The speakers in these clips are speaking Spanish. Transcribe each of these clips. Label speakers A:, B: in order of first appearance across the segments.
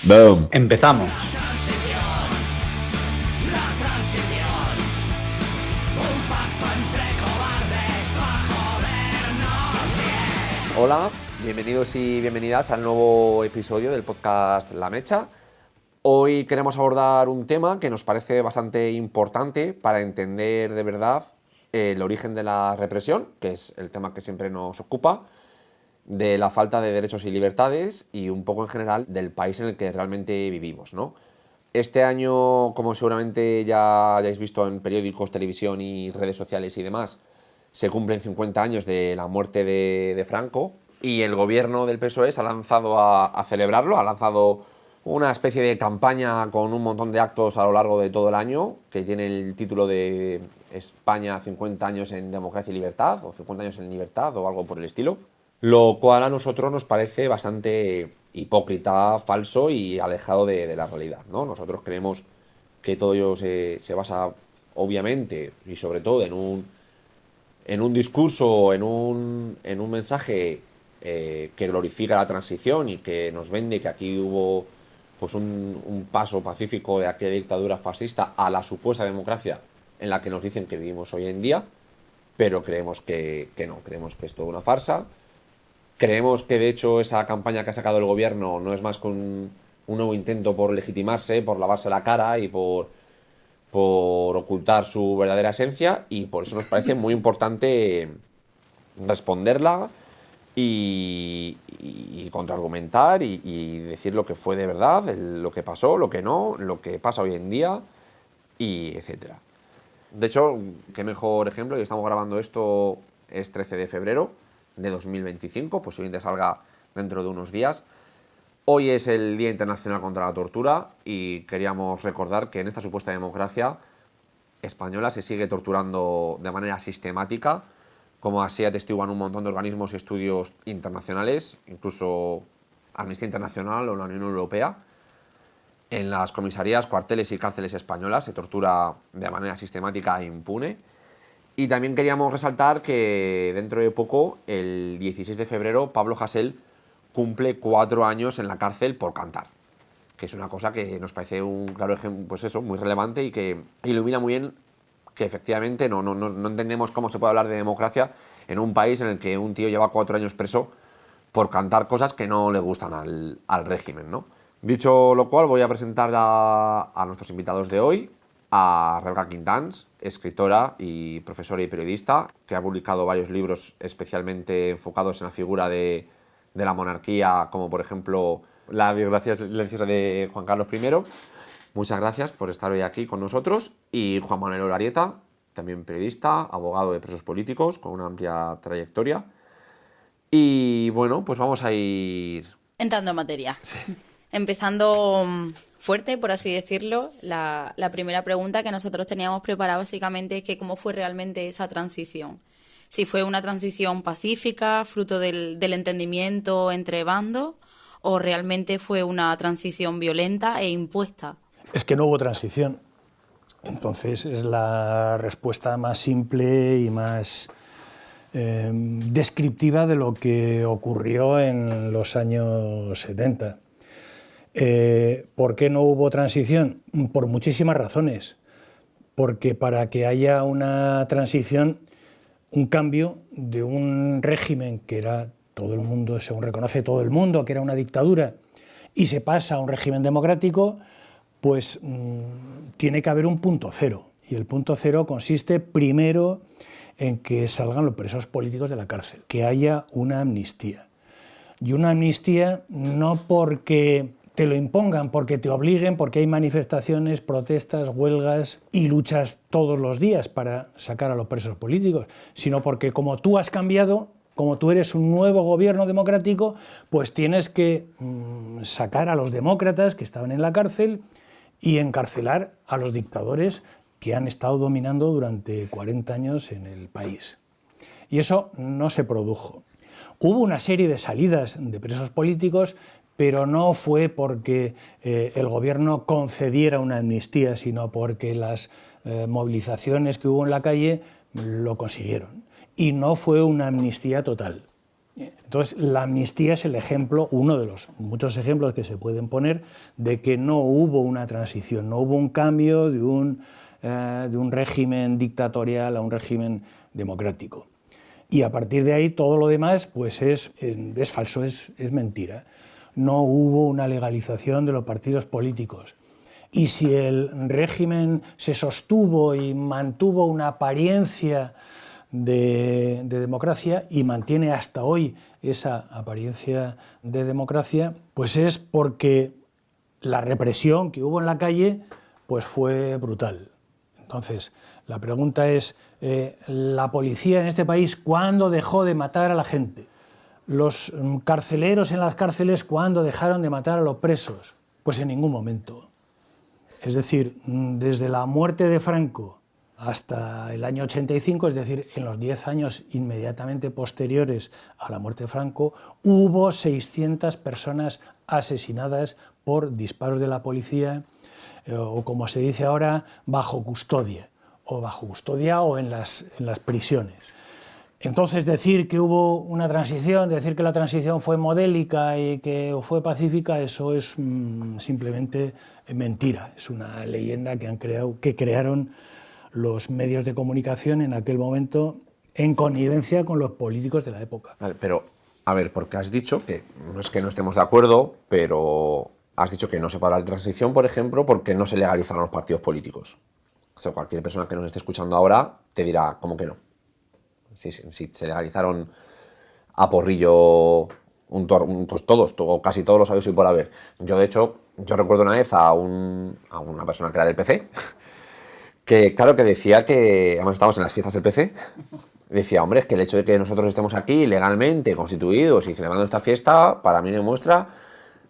A: Boom.
B: Empezamos.
C: Hola, bienvenidos y bienvenidas al nuevo episodio del podcast La Mecha. Hoy queremos abordar un tema que nos parece bastante importante para entender de verdad el origen de la represión, que es el tema que siempre nos ocupa, de la falta de derechos y libertades y un poco en general del país en el que realmente vivimos, ¿no? Este año, como seguramente ya hayáis visto en periódicos, televisión y redes sociales y demás, se cumplen 50 años de la muerte de Franco y el gobierno del PSOE se ha lanzado a celebrarlo, ha lanzado una especie de campaña con un montón de actos a lo largo de todo el año que tiene el título de España 50 años en democracia y libertad o 50 años en libertad o algo por el estilo, lo cual a nosotros nos parece bastante hipócrita, falso y alejado de la realidad, ¿no? Nosotros creemos que todo ello se basa obviamente y sobre todo en un discurso, en un mensaje que glorifica la transición y que nos vende que aquí hubo pues un paso pacífico de aquella dictadura fascista a la supuesta democracia en la que nos dicen que vivimos hoy en día, pero creemos que no, creemos que es toda una farsa. Creemos que de hecho esa campaña que ha sacado el gobierno no es más que un nuevo intento por legitimarse, por lavarse la cara y por ocultar su verdadera esencia, y por eso nos parece muy importante responderla y contraargumentar y decir lo que fue de verdad, lo que pasó, lo que no, lo que pasa hoy en día, y etcétera. De hecho, qué mejor ejemplo, y estamos grabando esto, es 13 de febrero de 2025, posiblemente salga dentro de unos días. Hoy es el Día Internacional contra la Tortura y queríamos recordar que en esta supuesta democracia española se sigue torturando de manera sistemática, como así atestiguan un montón de organismos y estudios internacionales, incluso Amnistía Internacional o la Unión Europea. En las comisarías, cuarteles y cárceles españolas se tortura de manera sistemática e impune. Y también queríamos resaltar que dentro de poco, el 16 de febrero, Pablo Hasél cumple 4 años en la cárcel por cantar, que es una cosa que nos parece un claro ejemplo, pues eso, muy relevante y que ilumina muy bien que efectivamente no entendemos cómo se puede hablar de democracia en un país en el que un tío lleva 4 años preso por cantar cosas que no le gustan al régimen, ¿no? Dicho lo cual, voy a presentar a nuestros invitados de hoy, a Rebeca Quintans, escritora y profesora y periodista, que ha publicado varios libros especialmente enfocados en la figura de la monarquía, como por ejemplo La biografía silenciosa de Juan Carlos I. Muchas gracias por estar hoy aquí con nosotros. Y Juan Manuel Olarieta, también periodista, abogado de presos políticos, con una amplia trayectoria. Y bueno, pues vamos a ir
D: entrando en materia. Sí. Empezando fuerte, por así decirlo, la primera pregunta que nosotros teníamos preparada básicamente es que cómo fue realmente esa transición. Si fue una transición pacífica, fruto del entendimiento entre bandos, o realmente fue una transición violenta e impuesta.
E: Es que no hubo transición. Entonces es la respuesta más simple y más descriptiva de lo que ocurrió en los años 70. ¿Por qué no hubo transición? Por muchísimas razones. Porque para que haya una transición, un cambio de un régimen que era todo el mundo, según reconoce todo el mundo, que era una dictadura, y se pasa a un régimen democrático, pues tiene que haber un punto cero. Y el punto cero consiste primero en que salgan los presos políticos de la cárcel, que haya una amnistía. Y una amnistía no porque te lo impongan, porque te obliguen, porque hay manifestaciones, protestas, huelgas y luchas todos los días para sacar a los presos políticos, sino porque como tú has cambiado, como tú eres un nuevo gobierno democrático, pues tienes que sacar a los demócratas que estaban en la cárcel y encarcelar a los dictadores que han estado dominando durante 40 años en el país. Y eso no se produjo. Hubo una serie de salidas de presos políticos, pero no fue porque el gobierno concediera una amnistía, sino porque las movilizaciones que hubo en la calle lo consiguieron. Y no fue una amnistía total. Entonces, la amnistía es el ejemplo, uno de los muchos ejemplos que se pueden poner de que no hubo una transición, no hubo un cambio de un régimen dictatorial a un régimen democrático. Y a partir de ahí todo lo demás pues es falso, es mentira. No hubo una legalización de los partidos políticos. Y si el régimen se sostuvo y mantuvo una apariencia de democracia y mantiene hasta hoy esa apariencia de democracia, pues es porque la represión que hubo en la calle pues fue brutal. Entonces, la pregunta es, ¿la policía en este país cuándo dejó de matar a la gente? ¿Los carceleros en las cárceles cuándo dejaron de matar a los presos? Pues en ningún momento. Es decir, desde la muerte de Franco hasta el año 85, es decir, en los 10 años inmediatamente posteriores a la muerte de Franco, hubo 600 personas asesinadas por disparos de la policía, o como se dice ahora, bajo custodia o en las prisiones. Entonces, decir que hubo una transición, decir que la transición fue modélica y que fue pacífica, eso es simplemente mentira. Es una leyenda que crearon los medios de comunicación en aquel momento en connivencia con los políticos de la época.
C: Vale, pero, a ver, porque has dicho que no es que no estemos de acuerdo, pero has dicho que no se para la transición, por ejemplo, porque no se legalizaron los partidos políticos. O sea, cualquier persona que nos esté escuchando ahora te dirá, ¿cómo que no? Si se legalizaron a porrillo pues todos, o casi todos los habidos y por haber. Yo, de hecho, recuerdo una vez a una persona que era del PC, que claro, que decía que, además estábamos en las fiestas del PC, decía, hombre, es que el hecho de que nosotros estemos aquí legalmente constituidos y celebrando esta fiesta, para mí demuestra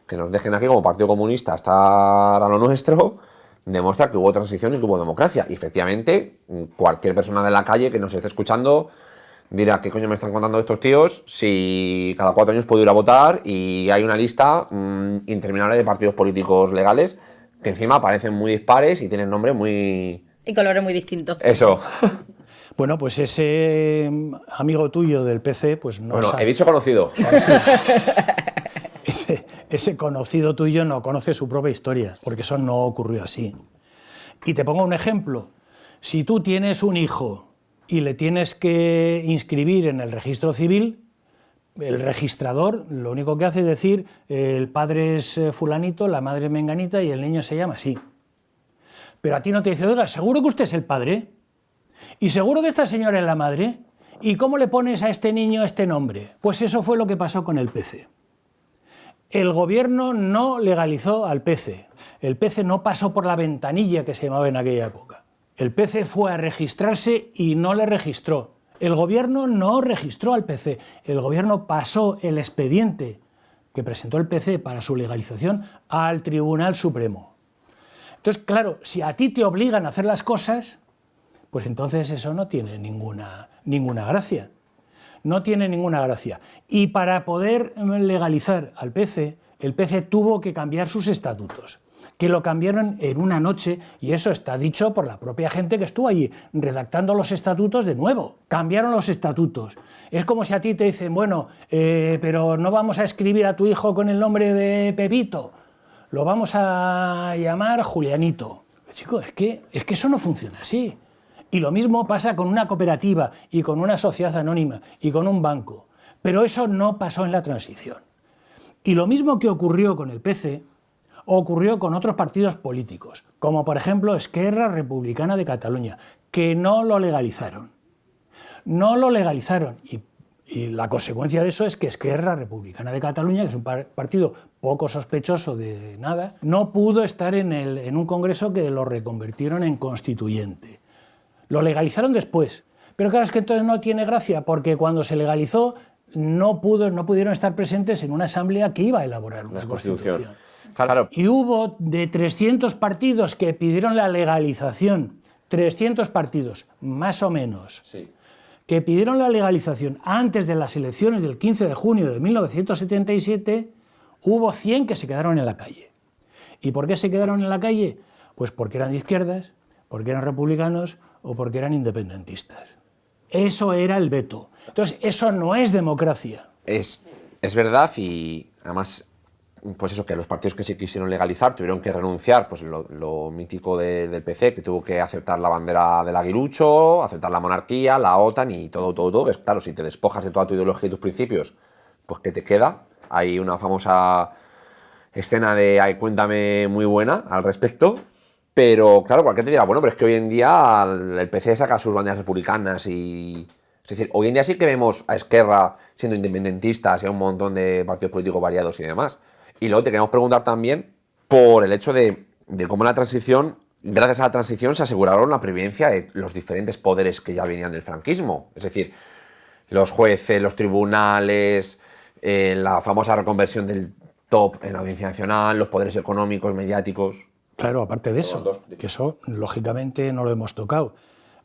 C: que nos dejen aquí como Partido Comunista estar a lo nuestro, demuestra que hubo transición y que hubo democracia. Y efectivamente, cualquier persona de la calle que nos esté escuchando dirá, ¿qué coño me están contando estos tíos si cada 4 años puedo ir a votar y hay una lista interminable de partidos políticos legales que encima parecen muy dispares y tienen nombres muy...
D: Y colores muy distintos.
C: Eso.
E: Bueno, pues ese amigo tuyo del PC, pues no
C: Bueno,
E: sabe.
C: he dicho conocido.
E: Ese conocido tuyo no conoce su propia historia, porque eso no ocurrió así. Y te pongo un ejemplo. Si tú tienes un hijo y le tienes que inscribir en el registro civil, el registrador lo único que hace es decir, el padre es fulanito, la madre es menganita y el niño se llama así. Pero a ti no te dice, oiga, ¿seguro que usted es el padre? ¿Y seguro que esta señora es la madre? ¿Y cómo le pones a este niño este nombre? Pues eso fue lo que pasó con el PC. El gobierno no legalizó al PC. El PC no pasó por la ventanilla que se llamaba en aquella época. El PC fue a registrarse y no le registró. El gobierno no registró al PC. El gobierno pasó el expediente que presentó el PC para su legalización al Tribunal Supremo. Entonces, claro, si a ti te obligan a hacer las cosas, pues entonces eso no tiene ninguna gracia. No tiene ninguna gracia. Y para poder legalizar al PC, el PC tuvo que cambiar sus estatutos, que lo cambiaron en una noche, y eso está dicho por la propia gente que estuvo allí, redactando los estatutos de nuevo. Cambiaron los estatutos. Es como si a ti te dicen, bueno, pero no vamos a escribir a tu hijo con el nombre de Pepito, lo vamos a llamar Julianito. Chico, es que eso no funciona así. Y lo mismo pasa con una cooperativa y con una sociedad anónima y con un banco. Pero eso no pasó en la transición. Y lo mismo que ocurrió con el PC, ocurrió con otros partidos políticos, como por ejemplo Esquerra Republicana de Cataluña, que no lo legalizaron. No lo legalizaron. Y la consecuencia de eso es que Esquerra Republicana de Cataluña, que es un partido poco sospechoso de nada, no pudo estar en un congreso que lo reconvirtieron en constituyente. Lo legalizaron después. Pero claro, es que entonces no tiene gracia, porque cuando se legalizó no pudieron estar presentes en una asamblea que iba a elaborar una constitución.
C: Claro.
E: Y hubo de 300 partidos que pidieron la legalización, 300 partidos, más o menos,
C: Sí.
E: que pidieron la legalización antes de las elecciones del 15 de junio de 1977, hubo 100 que se quedaron en la calle. ¿Y por qué se quedaron en la calle? Pues porque eran de izquierdas, porque eran republicanos o porque eran independentistas. Eso era el veto. Entonces, eso no es democracia.
C: es verdad y además, pues eso, que los partidos que se quisieron legalizar tuvieron que renunciar, pues lo mítico del PC, que tuvo que aceptar la bandera del aguilucho, aceptar la monarquía, la OTAN y todo. Pues claro, si te despojas de toda tu ideología y tus principios, pues ¿qué te queda? Hay una famosa escena de "Ay, cuéntame" muy buena al respecto. Pero claro, cualquiera te dirá, bueno, pero es que hoy en día el PC saca sus banderas republicanas y... Es decir, hoy en día sí que vemos a Esquerra siendo independentistas y a un montón de partidos políticos variados y demás. Y luego te queremos preguntar también por el hecho de cómo la transición, gracias a la transición, se aseguraron la previvencia de los diferentes poderes que ya venían del franquismo. Es decir, los jueces, los tribunales, la famosa reconversión del top en la Audiencia Nacional, los poderes económicos, mediáticos...
E: Claro, aparte de eso, que eso lógicamente no lo hemos tocado.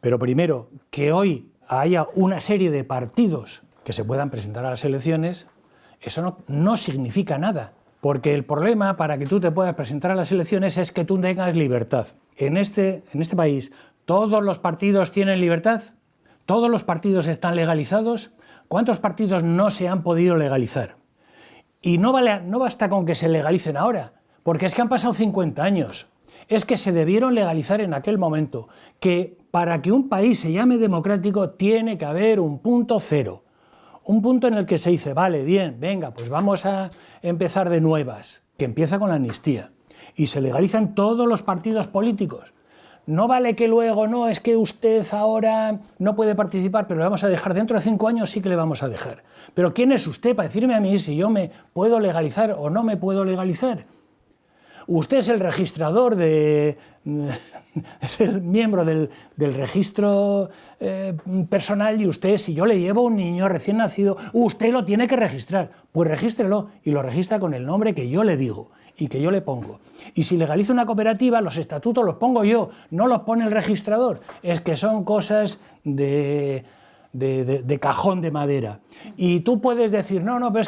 E: Pero primero, que hoy haya una serie de partidos que se puedan presentar a las elecciones, eso no significa nada. Porque el problema para que tú te puedas presentar a las elecciones es que tú tengas libertad. En este país, ¿todos los partidos tienen libertad? ¿Todos los partidos están legalizados? ¿Cuántos partidos no se han podido legalizar? Y no basta con que se legalicen ahora. Porque es que han pasado 50 años, es que se debieron legalizar en aquel momento, que para que un país se llame democrático tiene que haber un punto cero, un punto en el que se dice, vale, bien, venga, pues vamos a empezar de nuevas, que empieza con la amnistía, y se legalizan todos los partidos políticos. No vale que luego, no, es que usted ahora no puede participar, pero le vamos a dejar, dentro de 5 años sí que le vamos a dejar. Pero ¿quién es usted para decirme a mí si yo me puedo legalizar o no me puedo legalizar? Usted es el registrador es el miembro del registro personal y usted, si yo le llevo un niño recién nacido, usted lo tiene que registrar. Pues regístrelo y lo registra con el nombre que yo le digo y que yo le pongo. Y si legaliza una cooperativa, los estatutos los pongo yo, no los pone el registrador. Es que son cosas de cajón de madera. Y tú puedes decir, no, pero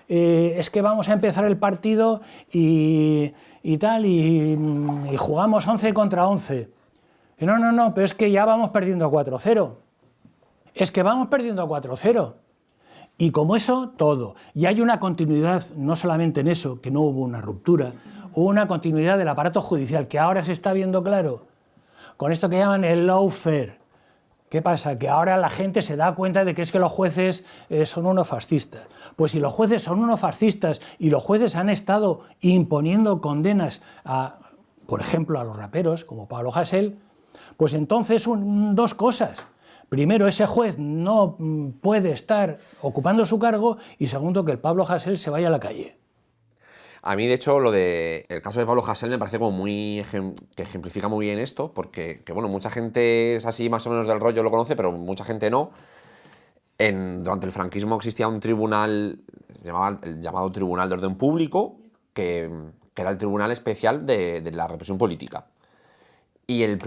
E: es que vamos a empezar el partido y jugamos 11 contra 11. Y no, pero es que ya vamos perdiendo 4-0. Es que vamos perdiendo 4-0. Y como eso, todo. Y hay una continuidad, no solamente en eso, que no hubo una ruptura, hubo una continuidad del aparato judicial, que ahora se está viendo claro, con esto que llaman el lawfare. ¿Qué pasa? Que ahora la gente se da cuenta de que es que los jueces son unos fascistas. Pues si los jueces son unos fascistas y los jueces han estado imponiendo condenas por ejemplo, a los raperos, como Pablo Hasél, pues entonces dos cosas. Primero, ese juez no puede estar ocupando su cargo y segundo, que el Pablo Hasél se vaya a la calle.
C: A mí, de hecho, el caso de Pablo Hasél me parece como que ejemplifica muy bien esto, porque bueno, mucha gente es así más o menos del rollo, lo conoce, pero mucha gente no. Durante el franquismo existía un tribunal, el llamado Tribunal de Orden Público, que era el tribunal especial de la represión política. Y la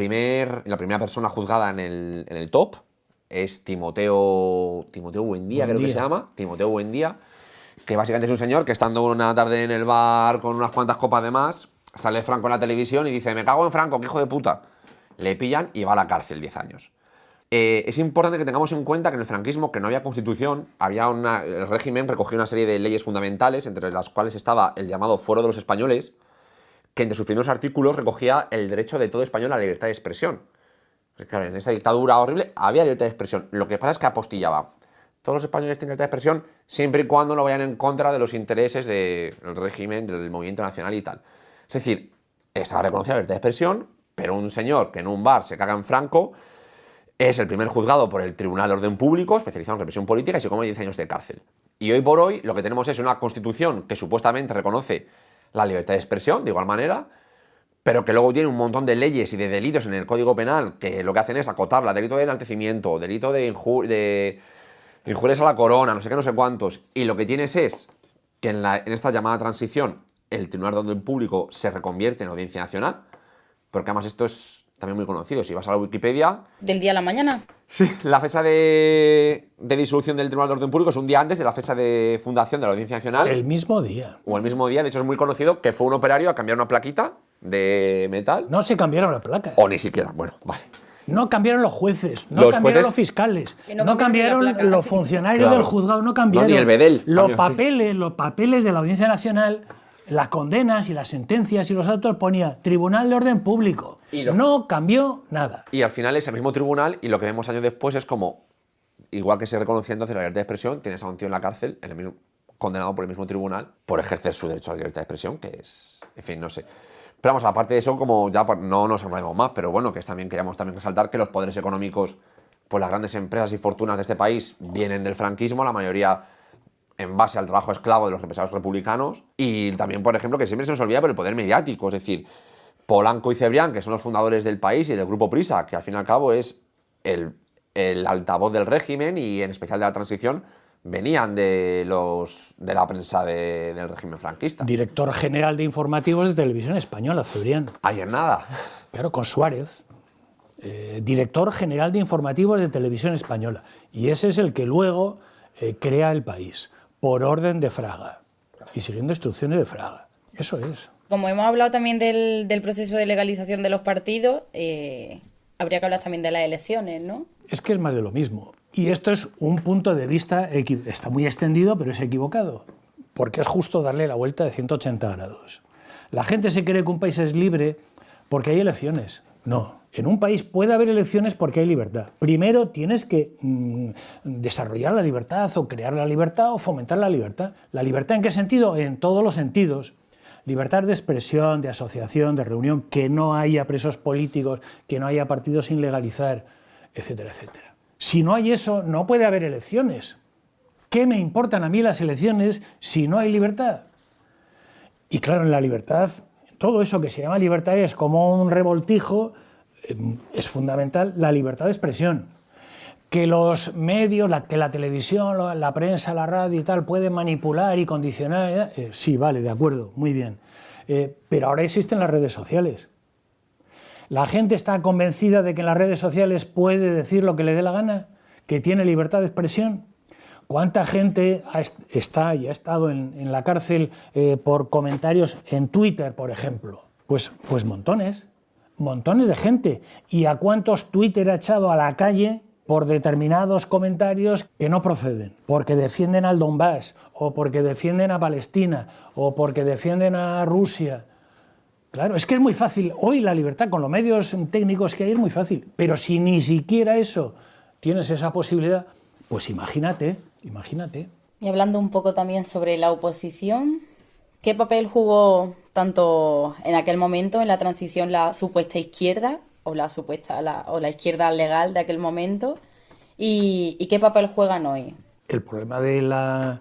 C: primera persona juzgada en el top es Timoteo Buendía, creo que se llama, Timoteo Buendía, que básicamente es un señor que estando una tarde en el bar con unas cuantas copas de más, sale Franco en la televisión y dice, me cago en Franco, qué hijo de puta. Le pillan y va a la cárcel 10 años. Es importante que tengamos en cuenta que en el franquismo, que no había constitución, el régimen recogió una serie de leyes fundamentales, entre las cuales estaba el llamado Fuero de los Españoles, que entre sus primeros artículos recogía el derecho de todo español a la libertad de expresión. Claro, en esta dictadura horrible había libertad de expresión. Lo que pasa es que apostillaba. Todos los españoles tienen libertad de expresión siempre y cuando no vayan en contra de los intereses del régimen, del movimiento nacional y tal. Es decir, estaba reconocida la libertad de expresión, pero un señor que en un bar se caga en Franco es el primer juzgado por el Tribunal de Orden Público, especializado en represión política, y se come 10 años de cárcel. Y hoy por hoy lo que tenemos es una constitución que supuestamente reconoce la libertad de expresión, de igual manera, pero que luego tiene un montón de leyes y de delitos en el Código Penal que lo que hacen es acotarla, delito de enaltecimiento, delito de injurias a la corona, no sé qué, no sé cuántos. Y lo que tienes es que en esta llamada transición el Tribunal de Orden Público se reconvierte en Audiencia Nacional, porque además esto es también muy conocido. Si vas a la Wikipedia...
D: ¿Del día a la mañana?
C: Sí, la fecha de disolución del Tribunal de Orden Público es un día antes de la fecha de fundación de la Audiencia Nacional.
E: El mismo día.
C: O el mismo día, de hecho es muy conocido que fue un operario a cambiar una plaquita de metal.
E: No se cambiaron la placa.
C: O ni siquiera, bueno, vale.
E: No cambiaron los jueces, no
C: Los
E: cambiaron
C: jueces-
E: los fiscales,
D: Y no
E: no
D: cambiaron
E: cambiaron
D: la placa.
E: los funcionarios
C: Claro.
E: del juzgado, no cambiaron.
C: No, ni el bedel
E: Los
C: cambió, sí.
E: papeles de la Audiencia Nacional, las condenas y las sentencias y los autos ponía Tribunal de Orden Público.
C: Y lo-
E: No cambió nada.
C: Y al final ese mismo tribunal, y lo que vemos años después es como, igual que se reconocía entonces la libertad de expresión, tienes a un tío en la cárcel, condenado por el mismo tribunal, por ejercer su derecho a la libertad de expresión, que es, en fin, no sé. Pero vamos, aparte de eso, como ya no nos enrollemos más, pero bueno, que también queríamos también resaltar que los poderes económicos, pues las grandes empresas y fortunas de este país vienen del franquismo, la mayoría en base al trabajo esclavo de los empresarios republicanos, y también, por ejemplo, que siempre se nos olvida, pero el poder mediático, es decir, Polanco y Cebrián, que son los fundadores del País y del Grupo Prisa, que al fin y al cabo es el altavoz del régimen y en especial de la transición, venían de la prensa del régimen franquista.
E: Director general de informativos de Televisión Española, Cebrián.
C: Ayer nada.
E: Claro, con Suárez. Director general de informativos de Televisión Española. Y ese es el que luego crea El País, por orden de Fraga. Y siguiendo instrucciones de Fraga. Eso es.
D: Como hemos hablado también del proceso de legalización de los partidos, habría que hablar también de las elecciones, ¿no?
E: Es que es más de lo mismo. Y esto es un punto de vista, está muy extendido, pero es equivocado. Porque es justo darle la vuelta de 180 grados. La gente se cree que un país es libre porque hay elecciones. No. En un país puede haber elecciones porque hay libertad. Primero tienes que desarrollar la libertad o crear la libertad o fomentar la libertad. ¿La libertad en qué sentido? En todos los sentidos. Libertad de expresión, de asociación, de reunión, que no haya presos políticos, que no haya partidos sin legalizar, etcétera, etcétera. Si no hay eso, no puede haber elecciones. ¿Qué me importan a mí las elecciones si no hay libertad? Y claro, en la libertad, todo eso que se llama libertad es como un revoltijo, es fundamental la libertad de expresión. Que los medios, que la televisión, la prensa, la radio y tal pueden manipular y condicionar, sí, vale, de acuerdo, muy bien. Pero ahora existen las redes sociales. La gente está convencida de que en las redes sociales puede decir lo que le dé la gana, que tiene libertad de expresión. ¿Cuánta gente está y ha estado en la cárcel por comentarios en Twitter, por ejemplo? Pues montones de gente. ¿Y a cuántos Twitter ha echado a la calle por determinados comentarios que no proceden? Porque defienden al Donbass, o porque defienden a Palestina, o porque defienden a Rusia. Claro, es que es muy fácil. Hoy la libertad con los medios técnicos que hay es muy fácil. Pero si ni siquiera eso tienes esa posibilidad, pues imagínate.
D: Y hablando un poco también sobre la oposición, ¿qué papel jugó tanto en aquel momento, en la transición, la supuesta izquierda o la izquierda legal de aquel momento? ¿Y qué papel juegan hoy?
E: El problema de la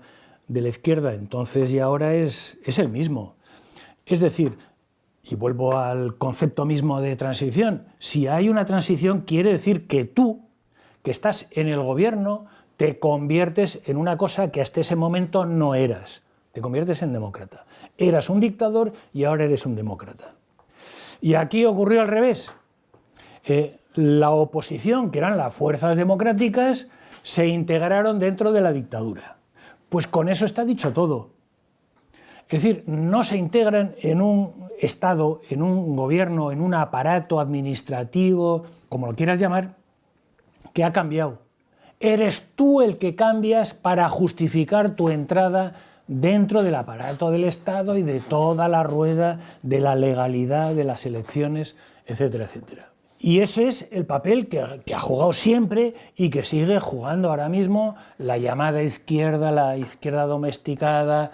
E: izquierda entonces y ahora es el mismo. Es decir, y vuelvo al concepto mismo de transición, si hay una transición quiere decir que tú, que estás en el gobierno, te conviertes en una cosa que hasta ese momento no eras. Te conviertes en demócrata. Eras un dictador y ahora eres un demócrata. Y aquí ocurrió al revés. La oposición, que eran las fuerzas democráticas, se integraron dentro de la dictadura. Pues con eso está dicho todo. Es decir, no se integran en un Estado, en un gobierno, en un aparato administrativo, como lo quieras llamar, que ha cambiado. Eres tú el que cambias para justificar tu entrada dentro del aparato del Estado y de toda la rueda de la legalidad de las elecciones, etcétera, etcétera. Y ese es el papel que ha jugado siempre y que sigue jugando ahora mismo la llamada izquierda, la izquierda domesticada,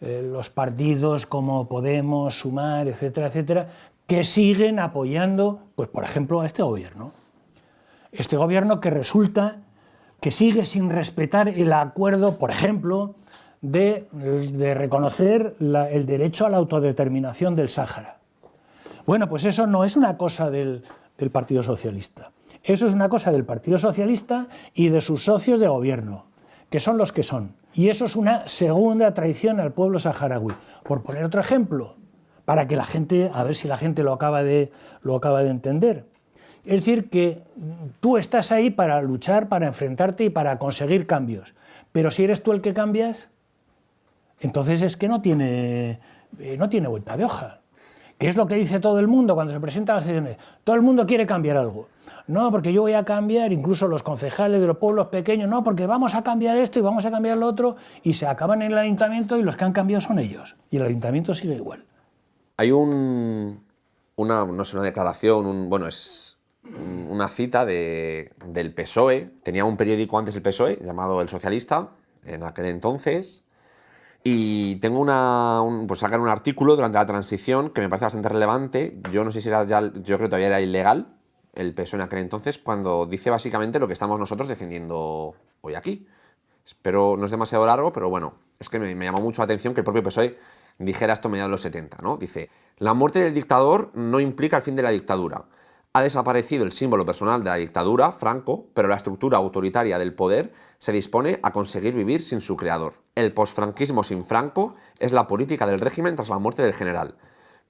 E: los partidos como Podemos, Sumar, etcétera, etcétera, que siguen apoyando, pues por ejemplo, a este gobierno. Este gobierno que resulta que sigue sin respetar el acuerdo, por ejemplo, de reconocer el derecho a la autodeterminación del Sáhara. Bueno, pues eso no es una cosa del Partido Socialista. Eso es una cosa del Partido Socialista y de sus socios de gobierno, que son los que son. Y eso es una segunda traición al pueblo saharaui. Por poner otro ejemplo, para que la gente, a ver si la gente lo acaba de entender. Es decir, que tú estás ahí para luchar, para enfrentarte y para conseguir cambios. Pero si eres tú el que cambias, entonces es que no tiene vuelta de hoja. ¿Qué es lo que dice todo el mundo cuando se presentan las elecciones? Todo el mundo quiere cambiar algo. No, porque yo voy a cambiar, incluso los concejales de los pueblos pequeños, no, porque vamos a cambiar esto y vamos a cambiar lo otro, y se acaban en el ayuntamiento y los que han cambiado son ellos. Y el ayuntamiento sigue igual.
C: Hay no sé, una declaración, es una cita del PSOE. Tenía un periódico antes el PSOE, llamado El Socialista, en aquel entonces. Y tengo pues sacan un artículo durante la transición que me parece bastante relevante. Yo no sé si era yo creo que todavía era ilegal el PSOE en aquel entonces, cuando dice básicamente lo que estamos nosotros defendiendo hoy aquí. Espero no es demasiado largo, pero bueno, es que me llamó mucho la atención que el propio PSOE dijera esto a mediados de los 70, ¿no? Dice: la muerte del dictador no implica el fin de la dictadura. Ha desaparecido el símbolo personal de la dictadura, Franco, pero la estructura autoritaria del poder se dispone a conseguir vivir sin su creador. El posfranquismo sin Franco es la política del régimen tras la muerte del general.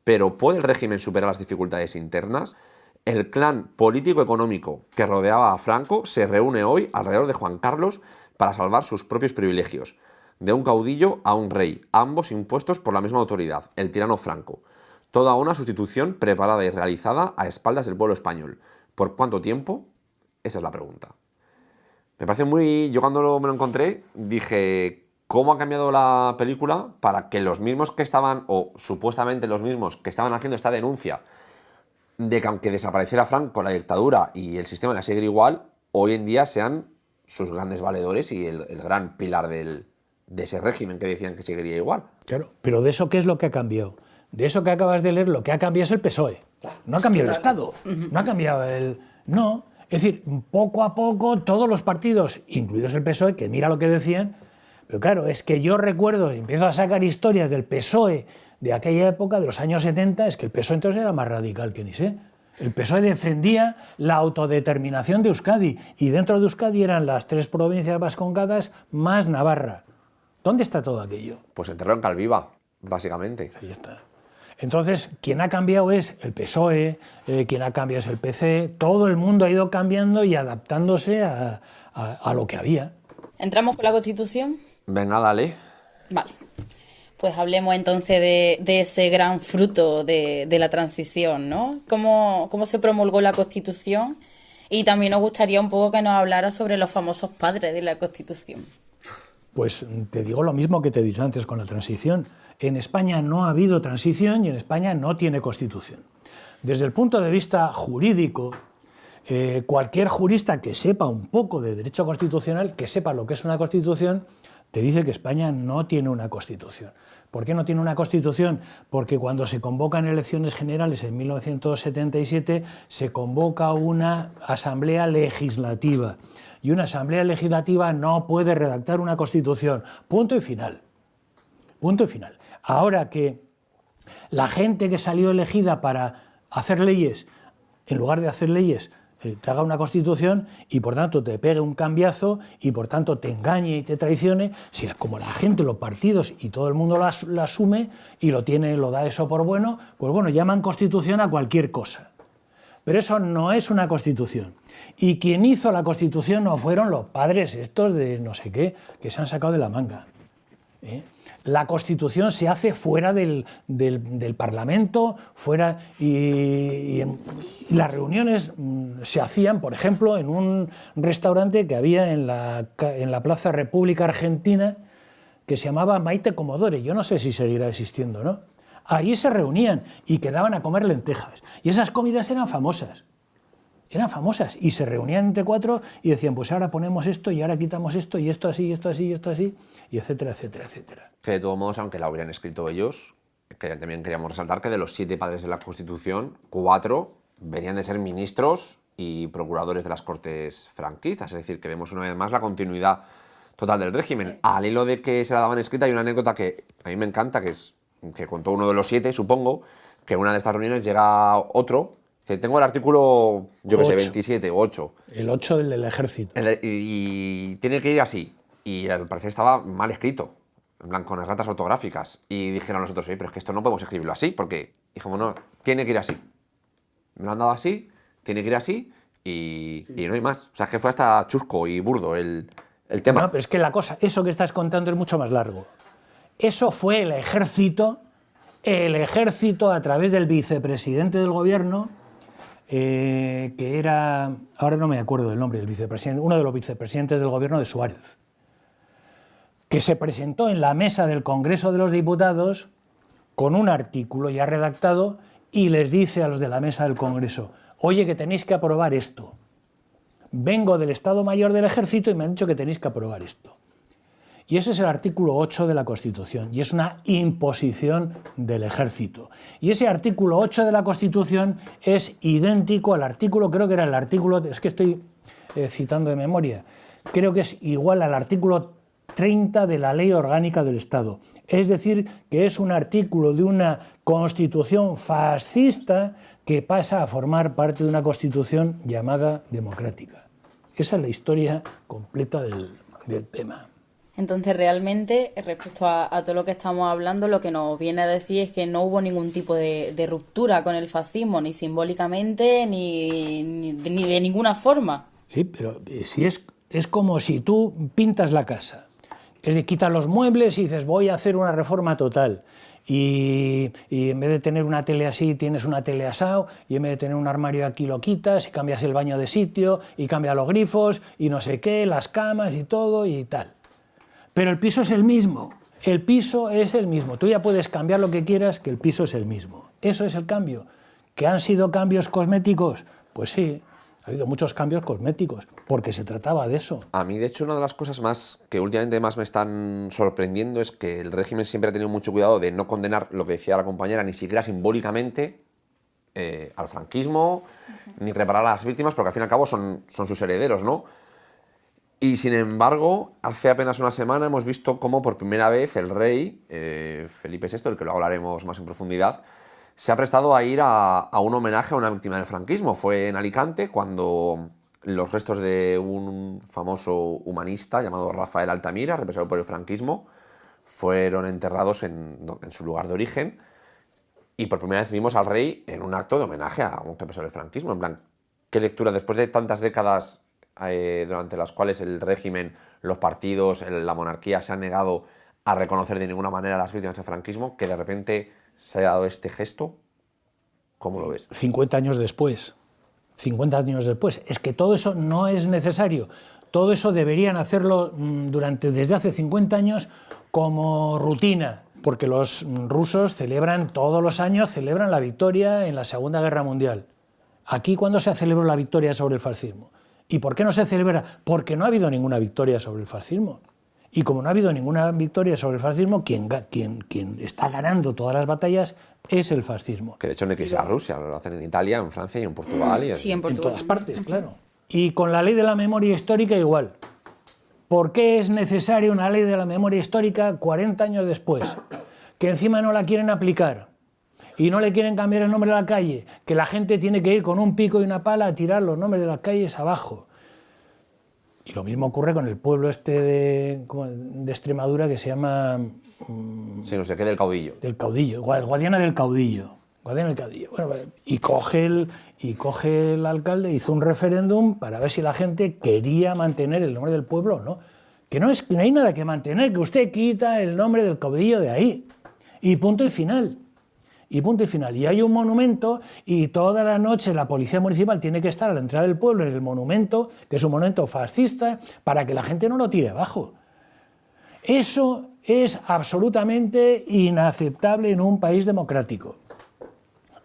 C: Pero ¿puede el régimen superar las dificultades internas? El clan político-económico que rodeaba a Franco se reúne hoy alrededor de Juan Carlos para salvar sus propios privilegios. De un caudillo a un rey, ambos impuestos por la misma autoridad, el tirano Franco. Toda una sustitución preparada y realizada a espaldas del pueblo español. ¿Por cuánto tiempo? Esa es la pregunta. Me parece yo cuando me lo encontré, dije, ¿cómo ha cambiado la película para que los mismos que estaban, o supuestamente los mismos que estaban haciendo esta denuncia de que aunque desapareciera Franco, la dictadura y el sistema iba a seguir igual, hoy en día sean sus grandes valedores y el gran pilar de ese régimen que decían que seguiría igual?
E: Claro, pero ¿de eso qué es lo que ha cambiado? De eso que acabas de leer, lo que ha cambiado es el PSOE. No ha cambiado el Estado, no ha cambiado el... No, es decir, poco a poco todos los partidos, incluidos el PSOE, que mira lo que decían, pero claro, es que yo recuerdo, y empiezo a sacar historias del PSOE de aquella época, de los años 70, es que el PSOE entonces era más radical que ni sé. El PSOE defendía la autodeterminación de Euskadi, y dentro de Euskadi eran las 3 provincias vascongadas más Navarra. ¿Dónde está todo aquello?
C: Pues enterrado en Calviva, básicamente.
E: Ahí está. Entonces, quien ha cambiado es el PSOE, quien ha cambiado es el PC, todo el mundo ha ido cambiando y adaptándose a lo que había.
D: ¿Entramos con la Constitución?
C: Venga, dale.
D: Vale. Pues hablemos entonces de ese gran fruto de la transición, ¿no? ¿Cómo se promulgó la Constitución? Y también nos gustaría un poco que nos hablara sobre los famosos padres de la Constitución.
E: Pues te digo lo mismo que te he dicho antes con la transición. En España no ha habido transición y en España no tiene Constitución. Desde el punto de vista jurídico, cualquier jurista que sepa un poco de derecho constitucional, que sepa lo que es una Constitución, te dice que España no tiene una Constitución. ¿Por qué no tiene una Constitución? Porque cuando se convocan elecciones generales en 1977, se convoca una asamblea legislativa. Y una asamblea legislativa no puede redactar una Constitución. Punto y final. Punto y final. Ahora que la gente que salió elegida para hacer leyes, en lugar de hacer leyes, te haga una Constitución y por tanto te pegue un cambiazo y por tanto te engañe y te traicione, si como la gente, los partidos y todo el mundo lo asume y lo da eso por bueno, pues bueno, llaman Constitución a cualquier cosa. Pero eso no es una Constitución. Y quien hizo la Constitución no fueron los padres estos de no sé qué, que se han sacado de la manga. La Constitución se hace fuera del Parlamento, fuera y las reuniones se hacían, por ejemplo, en un restaurante que había en la Plaza República Argentina que se llamaba Maite Comodore. Yo no sé si seguirá existiendo, ¿no? Ahí se reunían y quedaban a comer lentejas. Y esas comidas eran famosas. Eran famosas y se reunían entre 4 y decían, pues ahora ponemos esto y ahora quitamos esto y esto así, y esto así, y esto así, y etcétera, etcétera, etcétera.
C: Que de todos modos, aunque la hubieran escrito ellos, que también queríamos resaltar que de los 7 padres de la Constitución, 4 venían de ser ministros y procuradores de las Cortes franquistas. Es decir, que vemos una vez más la continuidad total del régimen. Al hilo de que se la daban escrita, hay una anécdota que a mí me encanta, que contó uno de los 7, supongo, que en una de estas reuniones llega otro. Dice, tengo el artículo, yo que sé, 27 o 8.
E: El 8 del ejército.
C: Y tiene que ir así. Y al parecer estaba mal escrito, en plan con erratas ortográficas. Y dijeron nosotros, pero es que esto no podemos escribirlo así, porque dijimos, no, tiene que ir así. Me lo han dado así, tiene que ir así, y no hay más. O sea, es que fue hasta chusco y burdo el tema.
E: No, pero es que la cosa, eso que estás contando es mucho más largo. Eso fue el ejército el ejército a través del vicepresidente del gobierno, que era, ahora no me acuerdo del nombre del vicepresidente, uno de los vicepresidentes del gobierno de Suárez, que se presentó en la mesa del Congreso de los Diputados con un artículo ya redactado y les dice a los de la mesa del Congreso: oye, que tenéis que aprobar esto. Vengo del Estado Mayor del Ejército y me han dicho que tenéis que aprobar esto. Y ese es el artículo 8 de la Constitución, y es una imposición del Ejército. Y ese artículo 8 de la Constitución es idéntico al artículo, creo que era el artículo, es que estoy citando de memoria, creo que es igual al artículo 30 de la Ley Orgánica del Estado. Es decir, que es un artículo de una Constitución fascista que pasa a formar parte de una Constitución llamada democrática. Esa es la historia completa del tema.
D: Entonces, realmente, respecto a todo lo que estamos hablando, lo que nos viene a decir es que no hubo ningún tipo de ruptura con el fascismo, ni simbólicamente, ni de ninguna forma.
E: Sí, pero si es como si tú pintas la casa, es decir, quitas los muebles y dices, voy a hacer una reforma total. Y en vez de tener una tele así, tienes una tele asao, y en vez de tener un armario aquí lo quitas, y cambias el baño de sitio, y cambias los grifos, y no sé qué, las camas y todo, y tal. Pero el piso es el mismo, el piso es el mismo. Tú ya puedes cambiar lo que quieras, que el piso es el mismo. Eso es el cambio. ¿Que han sido cambios cosméticos? Pues sí, ha habido muchos cambios cosméticos, porque se trataba de eso.
C: A mí, de hecho, una de las cosas más que últimamente más me están sorprendiendo es que el régimen siempre ha tenido mucho cuidado de no condenar, lo que decía la compañera, ni siquiera simbólicamente al franquismo, ni reparar a las víctimas, porque al fin y al cabo son sus herederos, ¿no? Y sin embargo, hace apenas una semana hemos visto cómo por primera vez el rey, Felipe VI, del que lo hablaremos más en profundidad, se ha prestado a ir a un homenaje a una víctima del franquismo. Fue en Alicante cuando los restos de un famoso humanista llamado Rafael Altamira, represado por el franquismo, fueron enterrados en su lugar de origen. Y por primera vez vimos al rey en un acto de homenaje a un represado del franquismo. En plan, ¿qué lectura después de tantas décadas durante las cuales el régimen, los partidos, la monarquía se han negado a reconocer de ninguna manera a las víctimas del franquismo, que de repente se ha dado este gesto? ¿Cómo lo ves?
E: 50 años después. 50 años después. Es que todo eso no es necesario. Todo eso deberían hacerlo desde hace 50 años como rutina, porque los rusos todos los años celebran la victoria en la Segunda Guerra Mundial. Aquí, ¿cuándo se celebró la victoria sobre el fascismo? ¿Y por qué no se celebra? Porque no ha habido ninguna victoria sobre el fascismo. Y como no ha habido ninguna victoria sobre el fascismo, quien está ganando todas las batallas es el fascismo.
C: Que de hecho no hay que irse a Rusia, lo hacen en Italia, en Francia y en Portugal.
D: Sí, en Portugal.
E: En todas partes, claro. Y con la ley de la memoria histórica igual. ¿Por qué es necesaria una ley de la memoria histórica 40 años después? Que encima no la quieren aplicar. Y no le quieren cambiar el nombre de la calle, que la gente tiene que ir con un pico y una pala a tirar los nombres de las calles abajo. Y lo mismo ocurre con el pueblo de Extremadura que se llama...
C: Sí, no sé qué, del caudillo.
E: Del caudillo, Guadiana del Caudillo. Guadiana del Caudillo. Bueno, y coge el alcalde, hizo un referéndum para ver si la gente quería mantener el nombre del pueblo o no. Que no hay nada que mantener, que usted quita el nombre del caudillo de ahí. Y punto y final. Y punto y final. Y hay un monumento y toda la noche la policía municipal tiene que estar a la entrada del pueblo en el monumento, que es un monumento fascista, para que la gente no lo tire abajo. Eso es absolutamente inaceptable en un país democrático.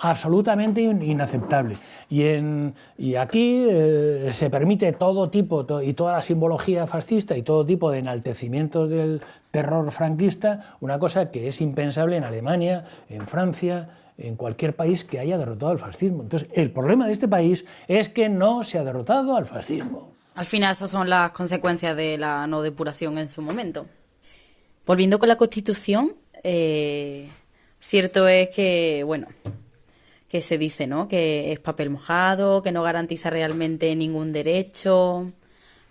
E: Absolutamente inaceptable. Y aquí se permite todo tipo y toda la simbología fascista y todo tipo de enaltecimientos del terror franquista, una cosa que es impensable en Alemania, en Francia, en cualquier país que haya derrotado al fascismo. Entonces, el problema de este país es que no se ha derrotado al fascismo.
D: Al final esas son las consecuencias de la no depuración en su momento. Volviendo con la Constitución, cierto es que, bueno, que se dice, ¿no?, que es papel mojado, que no garantiza realmente ningún derecho,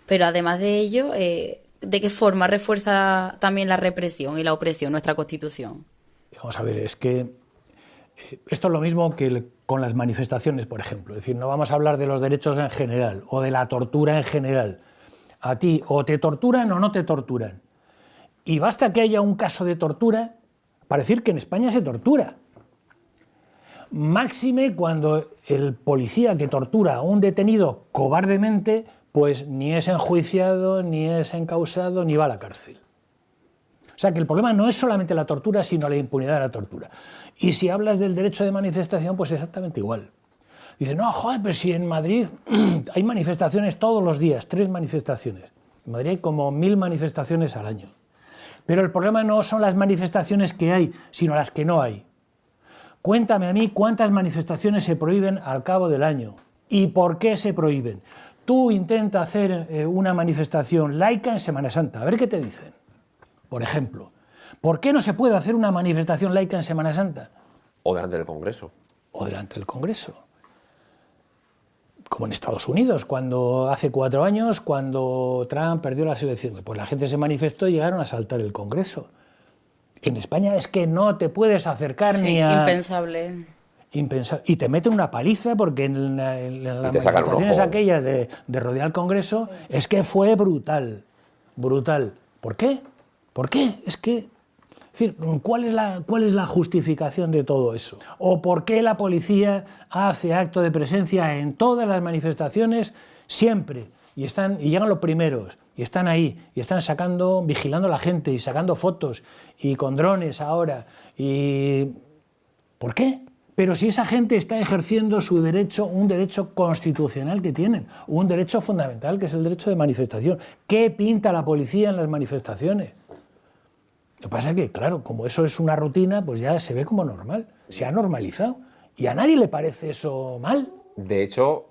D: pero además de ello, ¿de qué forma refuerza también la represión y la opresión nuestra Constitución?
E: Vamos a ver, es que esto es lo mismo que con las manifestaciones, por ejemplo. Es decir, no vamos a hablar de los derechos en general o de la tortura en general. A ti o te torturan o no te torturan. Y basta que haya un caso de tortura para decir que en España se tortura. Máxime cuando el policía que tortura a un detenido cobardemente, pues ni es enjuiciado, ni es encausado, ni va a la cárcel. O sea que el problema no es solamente la tortura, sino la impunidad de la tortura. Y si hablas del derecho de manifestación, pues exactamente igual. Dices, no, joder, pero si en Madrid hay manifestaciones todos los días, 3 manifestaciones. En Madrid hay como 1000 manifestaciones al año. Pero el problema no son las manifestaciones que hay, sino las que no hay. Cuéntame a mí cuántas manifestaciones se prohíben al cabo del año y por qué se prohíben. Tú intenta hacer una manifestación laica en Semana Santa, a ver qué te dicen. Por ejemplo, ¿por qué no se puede hacer una manifestación laica en Semana Santa?
C: O delante del Congreso.
E: O delante del Congreso. Como en Estados Unidos, cuando hace 4 años, cuando Trump perdió las elecciones, pues la gente se manifestó y llegaron a asaltar el Congreso. En España es que no te puedes acercar ni a...
D: impensable.
E: Impensable. Y te meten una paliza porque en las manifestaciones aquellas de rodear el Congreso es que fue brutal. Brutal. ¿Por qué? ¿Por qué? Es decir, ¿cuál es la justificación de todo eso? ¿O por qué la policía hace acto de presencia en todas las manifestaciones siempre? Y llegan los primeros, y están ahí, y están vigilando a la gente, y sacando fotos, y con drones ahora. ¿Por qué? Pero si esa gente está ejerciendo su derecho, un derecho constitucional que tienen, un derecho fundamental que es el derecho de manifestación. ¿Qué pinta la policía en las manifestaciones? Lo que pasa es que, claro, como eso es una rutina, pues ya se ve como normal, se ha normalizado. Y a nadie le parece eso mal.
C: De hecho,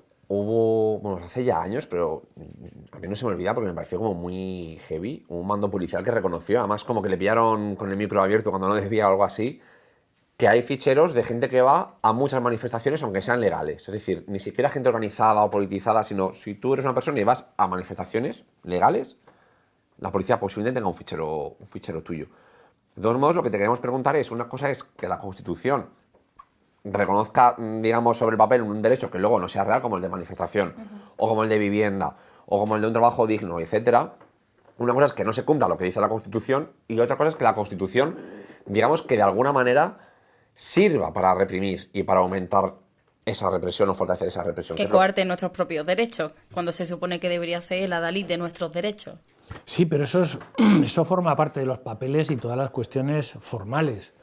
C: hace ya años, pero a mí no se me olvida porque me pareció como muy heavy, un mando policial que reconoció, además como que le pillaron con el micro abierto cuando no debía o algo así, que hay ficheros de gente que va a muchas manifestaciones aunque sean legales. Es decir, ni siquiera gente organizada o politizada, sino si tú eres una persona y vas a manifestaciones legales, la policía posiblemente tenga un fichero tuyo. De todos modos, lo que te queremos preguntar es, una cosa es que la Constitución reconozca, digamos, sobre el papel un derecho que luego no sea real, como el de manifestación, o como el de vivienda, o como el de un trabajo digno, etcétera. Una cosa es que no se cumpla lo que dice la Constitución, y otra cosa es que la Constitución, digamos, que de alguna manera sirva para reprimir y para aumentar esa represión o fortalecer esa represión.
D: Que coarte nuestros propios derechos, cuando se supone que debería ser el adalid de nuestros derechos.
E: Sí, pero eso forma parte de los papeles y todas las cuestiones formales.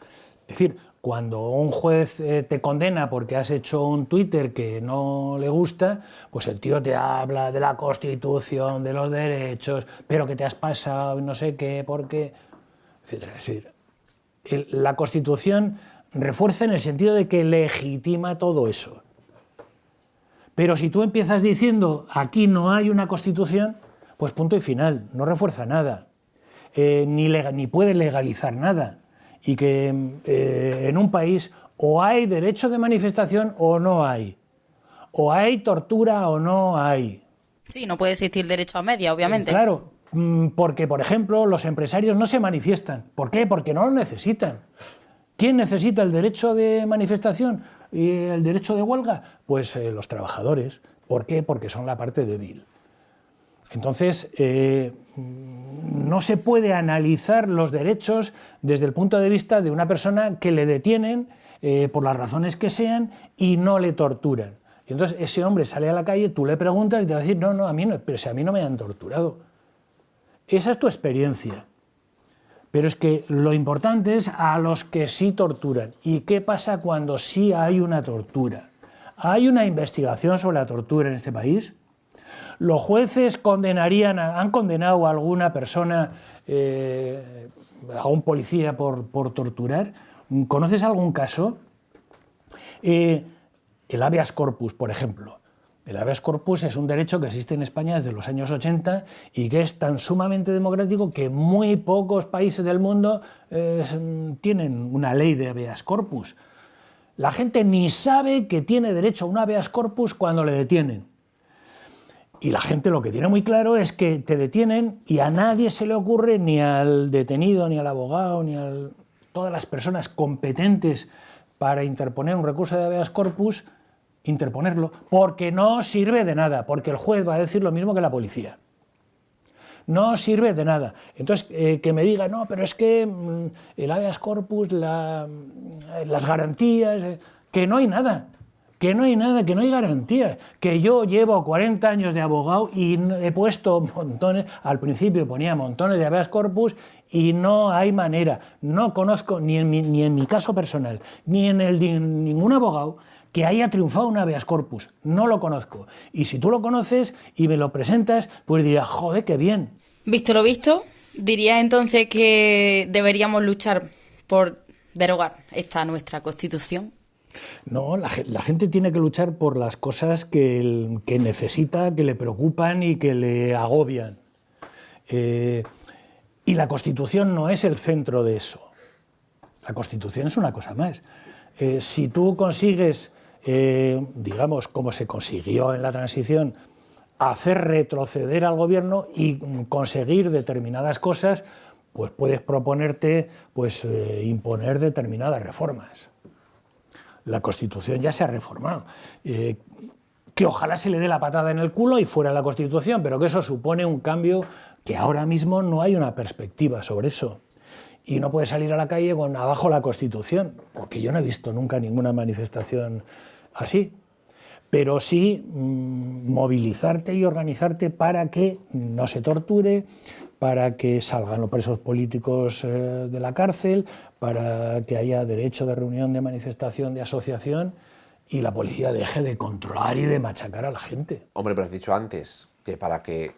E: Es decir, cuando un juez te condena porque has hecho un Twitter que no le gusta, pues el tío te habla de la Constitución, de los derechos, pero que te has pasado y no sé qué, por qué, etcétera. Es decir, la Constitución refuerza en el sentido de que legitima todo eso. Pero si tú empiezas diciendo aquí no hay una Constitución, pues punto y final, no refuerza nada, ni puede legalizar nada. Y que en un país o hay derecho de manifestación o no hay. O hay tortura o no hay.
D: Sí, no puede existir derecho a media, obviamente.
E: Claro, porque, por ejemplo, los empresarios no se manifiestan. ¿Por qué? Porque no lo necesitan. ¿Quién necesita el derecho de manifestación y el derecho de huelga? Pues los trabajadores. ¿Por qué? Porque son la parte débil. Entonces, no se puede analizar los derechos desde el punto de vista de una persona que le detienen por las razones que sean y no le torturan. Y entonces ese hombre sale a la calle, tú le preguntas y te va a decir, no, a mí no, pero si a mí no me han torturado. Esa es tu experiencia. Pero es que lo importante es a los que sí torturan. ¿Y qué pasa cuando sí hay una tortura? ¿Hay una investigación sobre la tortura en este país? ¿Los jueces han condenado a alguna persona, a un policía por torturar? ¿Conoces algún caso? El habeas corpus, por ejemplo. El habeas corpus es un derecho que existe en España desde los años 80 y que es tan sumamente democrático que muy pocos países del mundo tienen una ley de habeas corpus. La gente ni sabe que tiene derecho a un habeas corpus cuando le detienen. Y la gente lo que tiene muy claro es que te detienen y a nadie se le ocurre, ni al detenido, ni al abogado, ni a todas las personas competentes para interponer un recurso de habeas corpus, interponerlo, porque no sirve de nada, porque el juez va a decir lo mismo que la policía. no sirve de nada. Entonces, que me diga, no, pero es que el habeas corpus, las garantías, que no hay nada. Que no hay nada, que no hay garantías, que yo llevo 40 años de abogado y he puesto montones, al principio ponía montones de habeas corpus y no hay manera, no conozco ni en mi caso personal, ni en el de ningún abogado que haya triunfado un habeas corpus, no lo conozco. Y si tú lo conoces y me lo presentas, pues diría, joder, qué bien.
D: Visto lo visto, diría entonces que deberíamos luchar por derogar esta nuestra Constitución.
E: No, la gente tiene que luchar por las cosas que necesita, que le preocupan y que le agobian. Y la Constitución no es el centro de eso. La Constitución es una cosa más. Si tú consigues, digamos, como se consiguió en la transición, hacer retroceder al gobierno y conseguir determinadas cosas, pues puedes proponerte imponer determinadas reformas. La Constitución ya se ha reformado. Que ojalá se le dé la patada en el culo y fuera la Constitución, pero que eso supone un cambio que ahora mismo no hay una perspectiva sobre eso. Y no puedes salir a la calle con abajo la Constitución, porque yo no he visto nunca ninguna manifestación así. Pero sí movilizarte y organizarte para que no se torture, para que salgan los presos políticos de la cárcel, para que haya derecho de reunión, de manifestación, de asociación y la policía deje de controlar y de machacar a la gente.
C: Hombre, pero has dicho antes que para que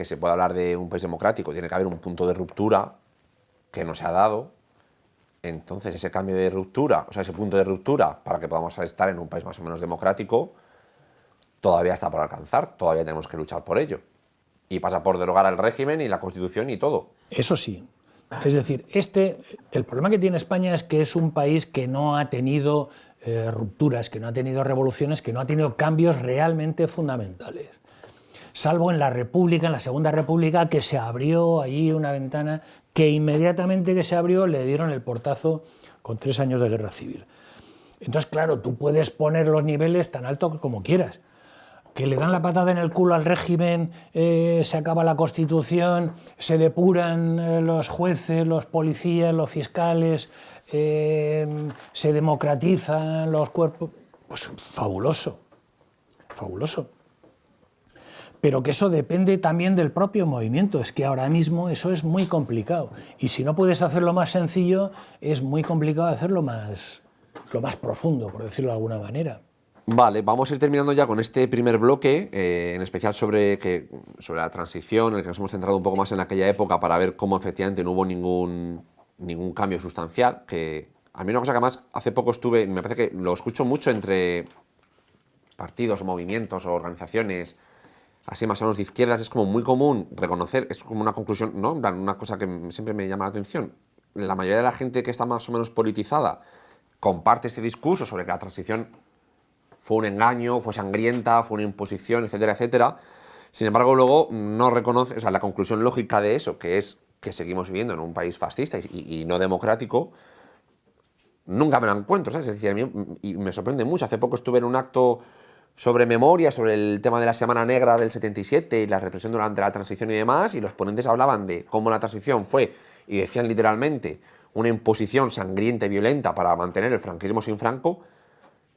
C: se pueda hablar de un país democrático tiene que haber un punto de ruptura que no se ha dado. Entonces, ese cambio de ruptura, o sea, ese punto de ruptura para que podamos estar en un país más o menos democrático, todavía está por alcanzar, todavía tenemos que luchar por ello. Y pasa por derogar el régimen y la Constitución y todo.
E: Eso sí. Es decir, el problema que tiene España es que es un país que no ha tenido rupturas, que no ha tenido revoluciones, que no ha tenido cambios realmente fundamentales. Salvo en la República, en la Segunda República, que se abrió allí una ventana que inmediatamente que se abrió le dieron el portazo con 3 años de guerra civil. Entonces, claro, tú puedes poner los niveles tan altos como quieras. Que le dan la patada en el culo al régimen, se acaba la Constitución, se depuran los jueces, los policías, los fiscales, se democratizan los cuerpos. Pues fabuloso, fabuloso. Pero que eso depende también del propio movimiento, es que ahora mismo eso es muy complicado. Y si no puedes hacerlo más sencillo, es muy complicado hacerlo lo más profundo, por decirlo de alguna manera.
C: Vale, vamos a ir terminando ya con este primer bloque, en especial sobre la transición, en el que nos hemos centrado un poco más en aquella época para ver cómo efectivamente no hubo ningún cambio sustancial. Que a mí una cosa que además hace poco me parece que lo escucho mucho entre partidos o movimientos o organizaciones así más o menos de izquierdas, es como muy común reconocer, es como una conclusión, ¿no? Una cosa que siempre me llama la atención. La mayoría de la gente que está más o menos politizada comparte este discurso sobre que la transición fue un engaño, fue sangrienta, fue una imposición, etcétera, etcétera. Sin embargo, luego no reconoce, o sea, la conclusión lógica de eso, que es que seguimos viviendo en un país fascista y no democrático, nunca me la encuentro, ¿sabes? Es decir, a mí, y me sorprende mucho. Hace poco estuve en un acto sobre memoria, sobre el tema de la Semana Negra del 77 y la represión durante la transición y demás, y los ponentes hablaban de cómo la transición fue, y decían literalmente, una imposición sangrienta y violenta para mantener el franquismo sin Franco,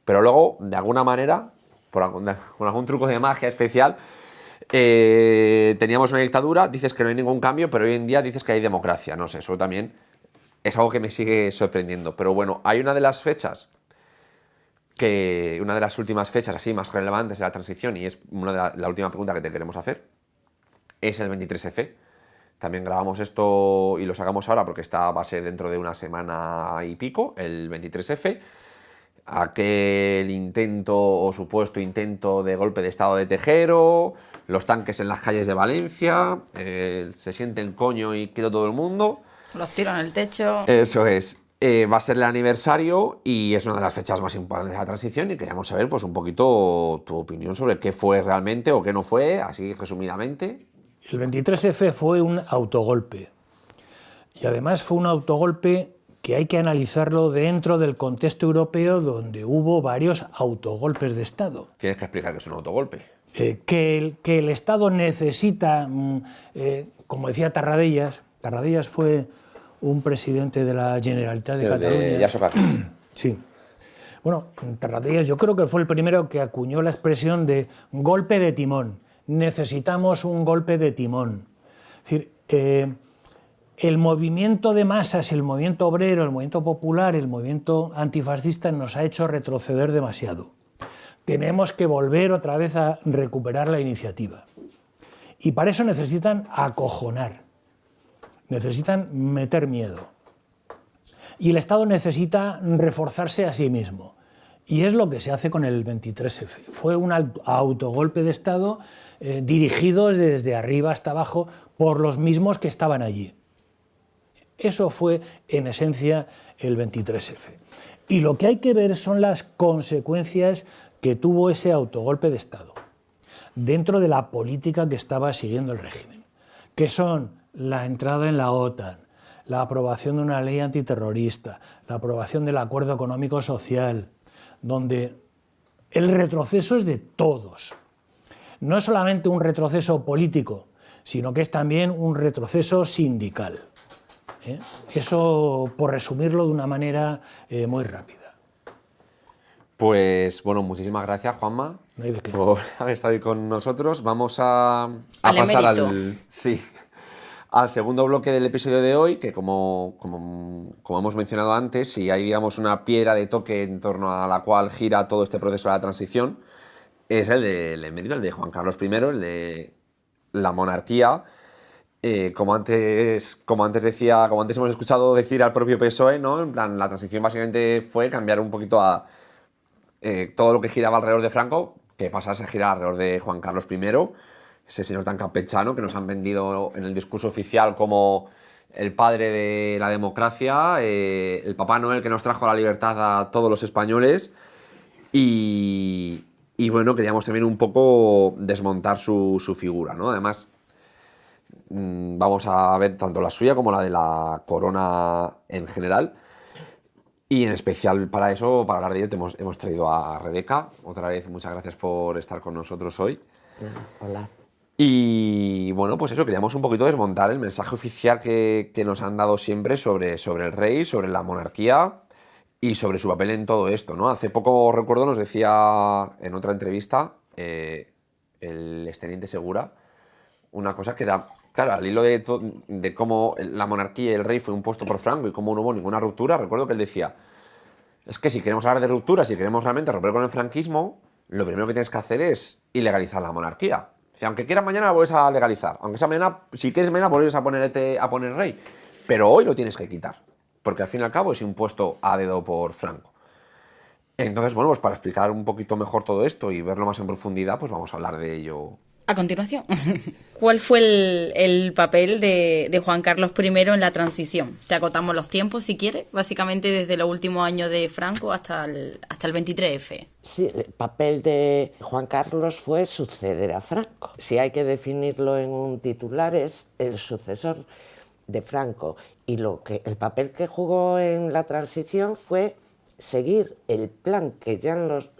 C: pero luego, de alguna manera, con algún truco de magia especial, teníamos una dictadura, dices que no hay ningún cambio, pero hoy en día dices que hay democracia. No sé, eso también es algo que me sigue sorprendiendo. Pero bueno, hay una de las últimas fechas así más relevantes de la transición, y es la última pregunta que te queremos hacer, es el 23F. También grabamos esto y lo sacamos ahora porque esta va a ser dentro de una semana y pico, el 23F. Aquel intento o supuesto intento de golpe de estado de Tejero, los tanques en las calles de Valencia, se siente el coño y queda todo el mundo.
D: Los tiros en el techo.
C: Eso es. Va a ser el aniversario y es una de las fechas más importantes de la transición, y queríamos saber pues un poquito tu opinión sobre qué fue realmente o qué no fue, así resumidamente.
E: El 23F fue un autogolpe, y además fue un autogolpe que hay que analizarlo dentro del contexto europeo, donde hubo varios autogolpes de Estado.
C: Tienes que explicar qué es un autogolpe.
E: que el Estado necesita, como decía Tarradellas fue un presidente de la Generalitat de Cataluña. Sí. Bueno, Tarradellas yo creo que fue el primero que acuñó la expresión de golpe de timón. Necesitamos un golpe de timón. Es decir, el movimiento de masas, el movimiento obrero, el movimiento popular, el movimiento antifascista nos ha hecho retroceder demasiado. Tenemos que volver otra vez a recuperar la iniciativa. Y para eso necesitan acojonar, necesitan meter miedo. Y el Estado necesita reforzarse a sí mismo. Y es lo que se hace con el 23F. Fue un autogolpe de Estado dirigido desde arriba hasta abajo por los mismos que estaban allí. Eso fue, en esencia, el 23F. Y lo que hay que ver son las consecuencias que tuvo ese autogolpe de Estado dentro de la política que estaba siguiendo el régimen, que son la entrada en la OTAN, la aprobación de una ley antiterrorista, la aprobación del acuerdo económico-social, donde el retroceso es de todos. No es solamente un retroceso político, sino que es también un retroceso sindical. Eso, por resumirlo de una manera muy rápida.
C: Pues bueno, muchísimas gracias, Juanma,
E: No hay de qué.
C: por haber estado ahí con nosotros. Vamos a pasar al segundo bloque del episodio de hoy, que como hemos mencionado antes, si hay, digamos, una piedra de toque en torno a la cual gira todo este proceso de la transición, es el del emérito, el de Juan Carlos I, el de la monarquía. Como antes hemos escuchado decir al propio PSOE, ¿no? En plan, la transición básicamente fue cambiar un poquito a todo lo que giraba alrededor de Franco, que pasase a girar alrededor de Juan Carlos I, ese señor tan campechano que nos han vendido en el discurso oficial como el padre de la democracia, el Papá Noel que nos trajo la libertad a todos los españoles. Y bueno, queríamos también un poco desmontar su figura, ¿no? Además, vamos a ver tanto la suya como la de la corona en general. Y en especial para eso, para hablar de ello, hemos traído a Rebeca. Otra vez, muchas gracias por estar con nosotros hoy.
A: Hola.
C: Y bueno, pues eso, queríamos un poquito desmontar el mensaje oficial que nos han dado siempre sobre el rey, sobre la monarquía y sobre su papel en todo esto, ¿no? Hace poco, recuerdo, nos decía en otra entrevista el exteniente Segura una cosa que era, claro, al hilo de cómo la monarquía y el rey fue impuesto por Franco y cómo no hubo ninguna ruptura. Recuerdo que él decía, es que si queremos hablar de ruptura, si queremos realmente romper con el franquismo, lo primero que tienes que hacer es ilegalizar la monarquía. O sea, aunque quieras mañana la vuelves a legalizar, aunque sea mañana, si quieres mañana vuelves a poner rey, pero hoy lo tienes que quitar, porque al fin y al cabo es impuesto a dedo por Franco. Entonces, bueno, pues para explicar un poquito mejor todo esto y verlo más en profundidad, pues vamos a hablar de ello.
D: A continuación, ¿cuál fue el papel de Juan Carlos I en la transición? Te acotamos los tiempos, si quieres, básicamente desde los últimos años de Franco hasta el 23F.
A: Sí, el papel de Juan Carlos fue suceder a Franco. Si hay que definirlo en un titular, es el sucesor de Franco. Y el papel que jugó en la transición fue seguir el plan que ya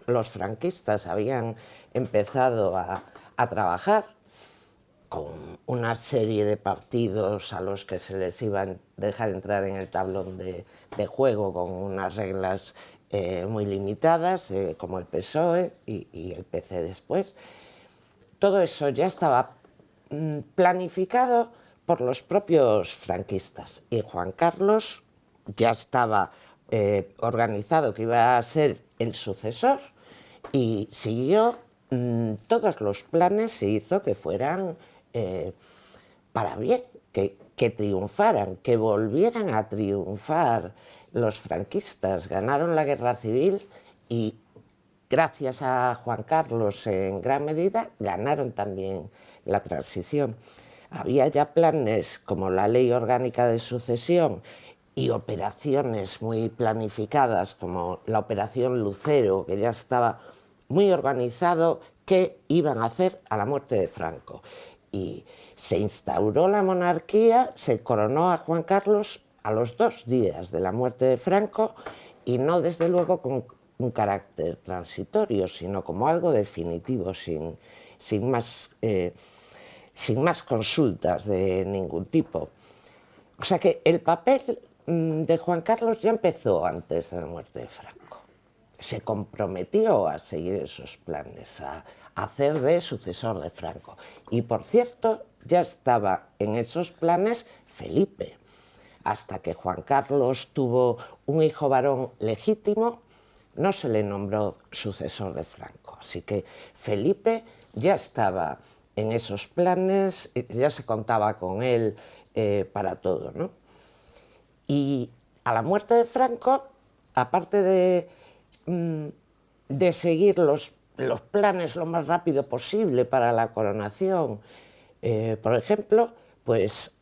A: los franquistas habían empezado a trabajar, con una serie de partidos a los que se les iba a dejar entrar en el tablón de juego con unas reglas muy limitadas, como el PSOE y el PC después. Todo eso ya estaba planificado por los propios franquistas, y Juan Carlos ya estaba organizado que iba a ser el sucesor y siguió todos los planes, se hizo que fueran para bien, que triunfaran, que volvieran a triunfar los franquistas. Ganaron la guerra civil y gracias a Juan Carlos en gran medida ganaron también la transición. Había ya planes como la Ley Orgánica de Sucesión y operaciones muy planificadas como la Operación Lucero, que ya estaba muy organizado, qué iban a hacer a la muerte de Franco. Y se instauró la monarquía, se coronó a Juan Carlos a los 2 días de la muerte de Franco, y no desde luego con un carácter transitorio, sino como algo definitivo, sin sin más consultas de ningún tipo. O sea que el papel de Juan Carlos ya empezó antes de la muerte de Franco. Se comprometió a seguir esos planes, a hacer de sucesor de Franco. Y por cierto, ya estaba en esos planes Felipe. Hasta que Juan Carlos tuvo un hijo varón legítimo, no se le nombró sucesor de Franco. Así que Felipe ya estaba en esos planes, ya se contaba con él para todo, ¿no? Y a la muerte de Franco, aparte de seguir los planes lo más rápido posible para la coronación, por ejemplo, pues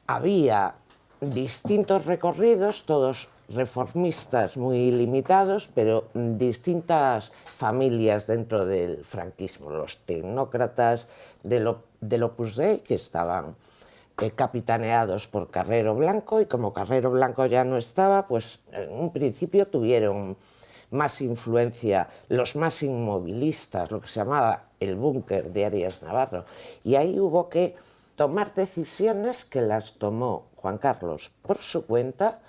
A: había distintos recorridos, todos reformistas muy limitados, pero distintas familias dentro del franquismo. Los tecnócratas del Opus Dei, que estaban capitaneados por Carrero Blanco, y como Carrero Blanco ya no estaba, pues en un principio tuvieron más influencia los más inmovilistas, lo que se llamaba el búnker de Arias Navarro, y ahí hubo que tomar decisiones que las tomó Juan Carlos por su cuenta,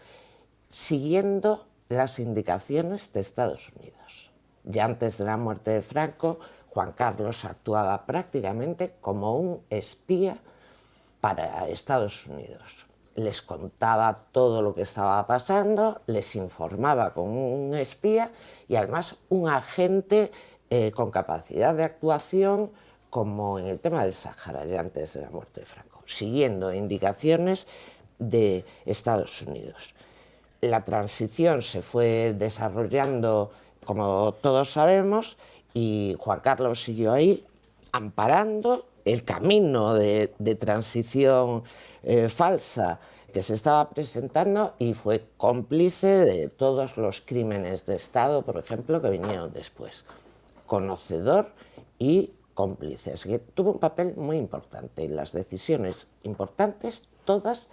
A: siguiendo las indicaciones de Estados Unidos. Ya antes de la muerte de Franco, Juan Carlos actuaba prácticamente como un espía para Estados Unidos. Les contaba todo lo que estaba pasando, les informaba como un espía y además un agente con capacidad de actuación, como en el tema del Sáhara, ya antes de la muerte de Franco, siguiendo indicaciones de Estados Unidos. La transición se fue desarrollando, como todos sabemos, y Juan Carlos siguió ahí amparando el camino de transición falsa que se estaba presentando, y fue cómplice de todos los crímenes de Estado, por ejemplo, que vinieron después. Conocedor y cómplice. Así que tuvo un papel muy importante, y las decisiones importantes todas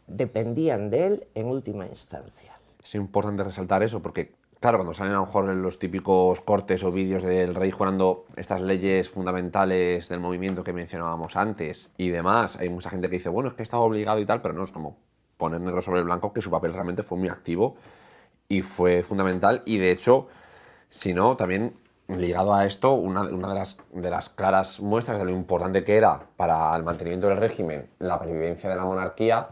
A: dependían de él en última instancia.
C: Es importante resaltar eso porque, claro, cuando salen a lo mejor en los típicos cortes o vídeos del rey jurando estas leyes fundamentales del movimiento que mencionábamos antes y demás, hay mucha gente que dice, bueno, es que estaba obligado y tal, pero no, es como poner negro sobre blanco que su papel realmente fue muy activo y fue fundamental. Y de hecho, si no, también ligado a esto, una de las claras muestras de lo importante que era para el mantenimiento del régimen la pervivencia de la monarquía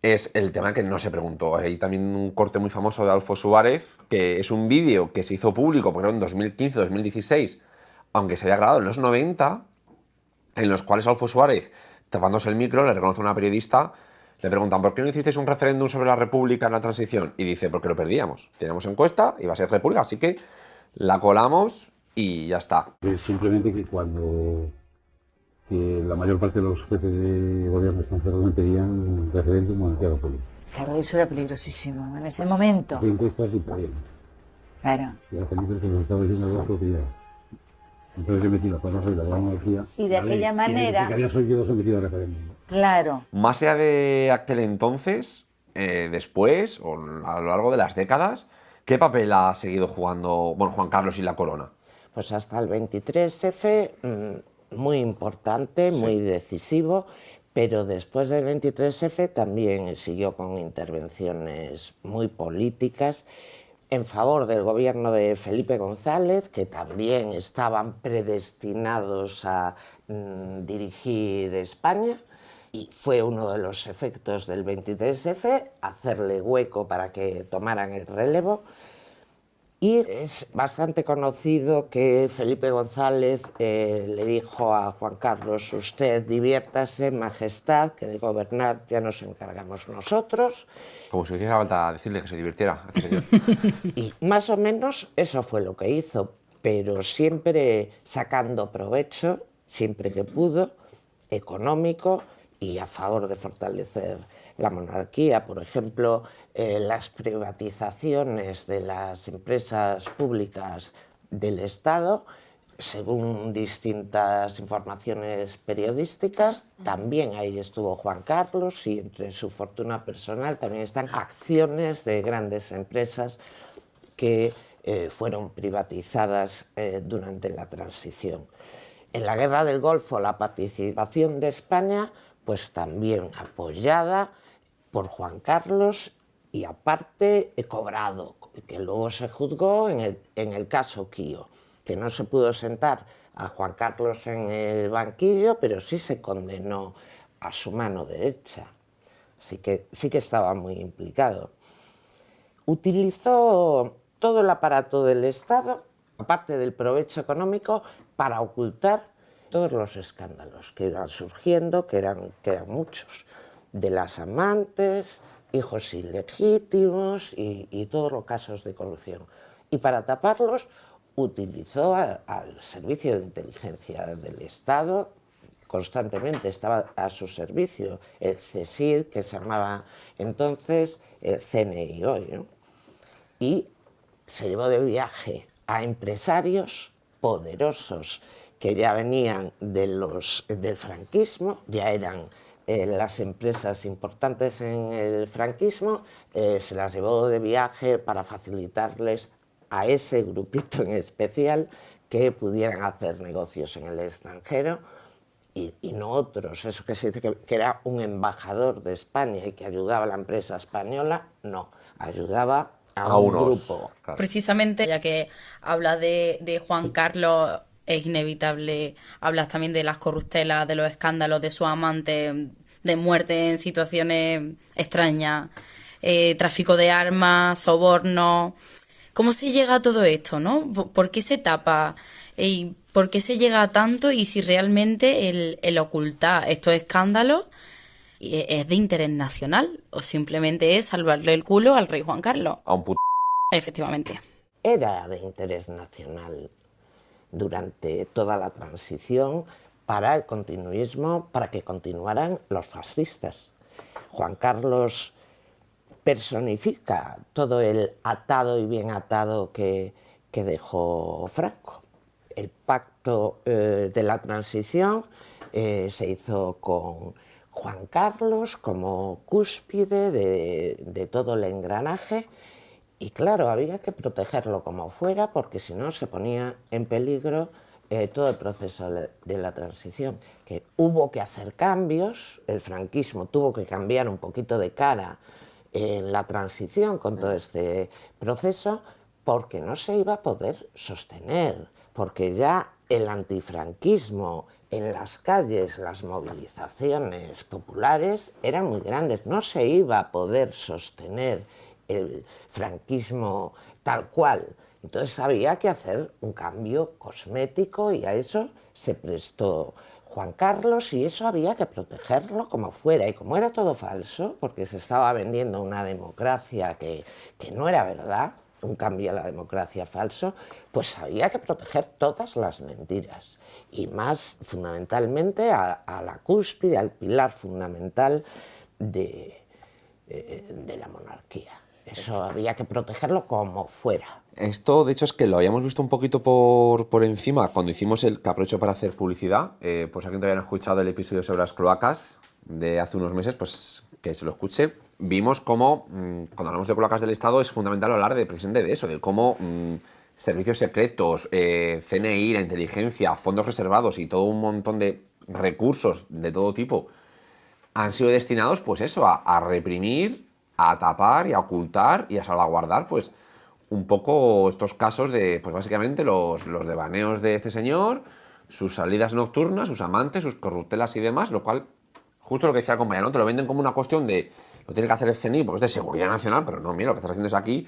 C: es el tema que no se preguntó. Hay también un corte muy famoso de Adolfo Suárez, que es un vídeo que se hizo público, porque en 2015-2016, aunque se había grabado en los 90, en los cuales Adolfo Suárez, tapándose el micro, le reconoce a una periodista, le preguntan, ¿por qué no hicisteis un referéndum sobre la República en la transición? Y dice, porque lo perdíamos. Teníamos encuesta, iba a ser República, así que la colamos y ya está.
B: Es simplemente que cuando la mayor parte de los jefes de gobierno extranjeros me pedían un referéndum monarquía república.
F: Claro, eso era peligrosísimo en ese momento.
B: De encuestas y podían.
F: Claro.
B: Y a Felipe se lo estaba diciendo a los que entonces yo metí la palabra y la monarquía.
F: Y de aquella manera.
B: Que había sido sometido a referéndum.
F: Claro.
C: Más allá de aquel entonces, después, o a lo largo de las décadas, ¿qué papel ha seguido jugando Juan Carlos y la corona?
A: Pues hasta el 23F, muy importante, sí, muy decisivo, pero después del 23F también siguió con intervenciones muy políticas en favor del gobierno de Felipe González, que también estaban predestinados a dirigir España, y fue uno de los efectos del 23F, hacerle hueco para que tomaran el relevo. Y es bastante conocido que Felipe González le dijo a Juan Carlos, usted diviértase, majestad, que de gobernar ya nos encargamos nosotros.
C: Como si hiciera falta decirle que se divirtiera.
A: Y más o menos eso fue lo que hizo, pero siempre sacando provecho, siempre que pudo, económico y a favor de fortalecer la monarquía. Por ejemplo, las privatizaciones de las empresas públicas del Estado, según distintas informaciones periodísticas, también ahí estuvo Juan Carlos, y entre su fortuna personal también están acciones de grandes empresas que fueron privatizadas durante la transición. En la Guerra del Golfo, la participación de España, pues también apoyada por Juan Carlos y aparte cobrado, que luego se juzgó en el caso Kío, que no se pudo sentar a Juan Carlos en el banquillo, pero sí se condenó a su mano derecha. Así que sí que estaba muy implicado. Utilizó todo el aparato del Estado, aparte del provecho económico, para ocultar todos los escándalos que iban surgiendo, que eran muchos, de las amantes, hijos ilegítimos y todos los casos de corrupción. Y para taparlos utilizó al Servicio de Inteligencia del Estado, constantemente estaba a su servicio el CSIC, que se llamaba entonces el CNI hoy, ¿no? Y se llevó de viaje a empresarios poderosos que ya venían del franquismo, ya eran las empresas importantes en el franquismo, se las llevó de viaje para facilitarles a ese grupito en especial que pudieran hacer negocios en el extranjero y no otros. Eso que se dice que era un embajador de España y que ayudaba a la empresa española, no, ayudaba a un grupo.
C: Claro.
D: Precisamente, ya que hablas de Juan Carlos, es inevitable, hablas también de las corruptelas, de los escándalos de su amante, de muerte en situaciones extrañas, tráfico de armas, sobornos. ¿Cómo se llega a todo esto, no? ¿Por qué se tapa? ¿Y por qué se llega a tanto? Y si realmente el ocultar estos escándalos es de interés nacional o simplemente es salvarle el culo al rey Juan Carlos.
C: A un puto.
D: Efectivamente.
A: Era de interés nacional durante toda la transición para el continuismo, para que continuaran los fascistas. Juan Carlos personifica todo el atado y bien atado que dejó Franco. El pacto de la transición se hizo con Juan Carlos como cúspide de todo el engranaje y claro, había que protegerlo como fuera porque si no se ponía en peligro todo el proceso de la transición, que hubo que hacer cambios, el franquismo tuvo que cambiar un poquito de cara en la transición con todo este proceso porque no se iba a poder sostener, porque ya el antifranquismo en las calles, las movilizaciones populares eran muy grandes, no se iba a poder sostener el franquismo tal cual. Entonces había que hacer un cambio cosmético y a eso se prestó Juan Carlos y eso había que protegerlo como fuera. Y como era todo falso, porque se estaba vendiendo una democracia que no era verdad, un cambio a la democracia falso, pues había que proteger todas las mentiras. Y más fundamentalmente a la cúspide, al pilar fundamental de la monarquía. Eso había que protegerlo como fuera.
C: Esto, de hecho, es que lo habíamos visto un poquito por encima cuando hicimos el que aprovecho para hacer publicidad. Pues alguien todavía no ha escuchado el episodio sobre las cloacas de hace unos meses, pues que se lo escuche. Vimos cómo, cuando hablamos de cloacas del Estado, es fundamental hablar precisamente de eso, de cómo servicios secretos, CNI, la inteligencia, fondos reservados y todo un montón de recursos de todo tipo han sido destinados, pues eso, a reprimir, a tapar y a ocultar y a salvaguardar, pues, un poco estos casos de, pues básicamente los devaneos de este señor, sus salidas nocturnas, sus amantes, sus corruptelas y demás, lo cual, justo lo que decía el compañero, ¿no? Te lo venden como una cuestión de, lo tiene que hacer el CNI porque es de seguridad nacional, pero no, mira, lo que estás haciendo es aquí.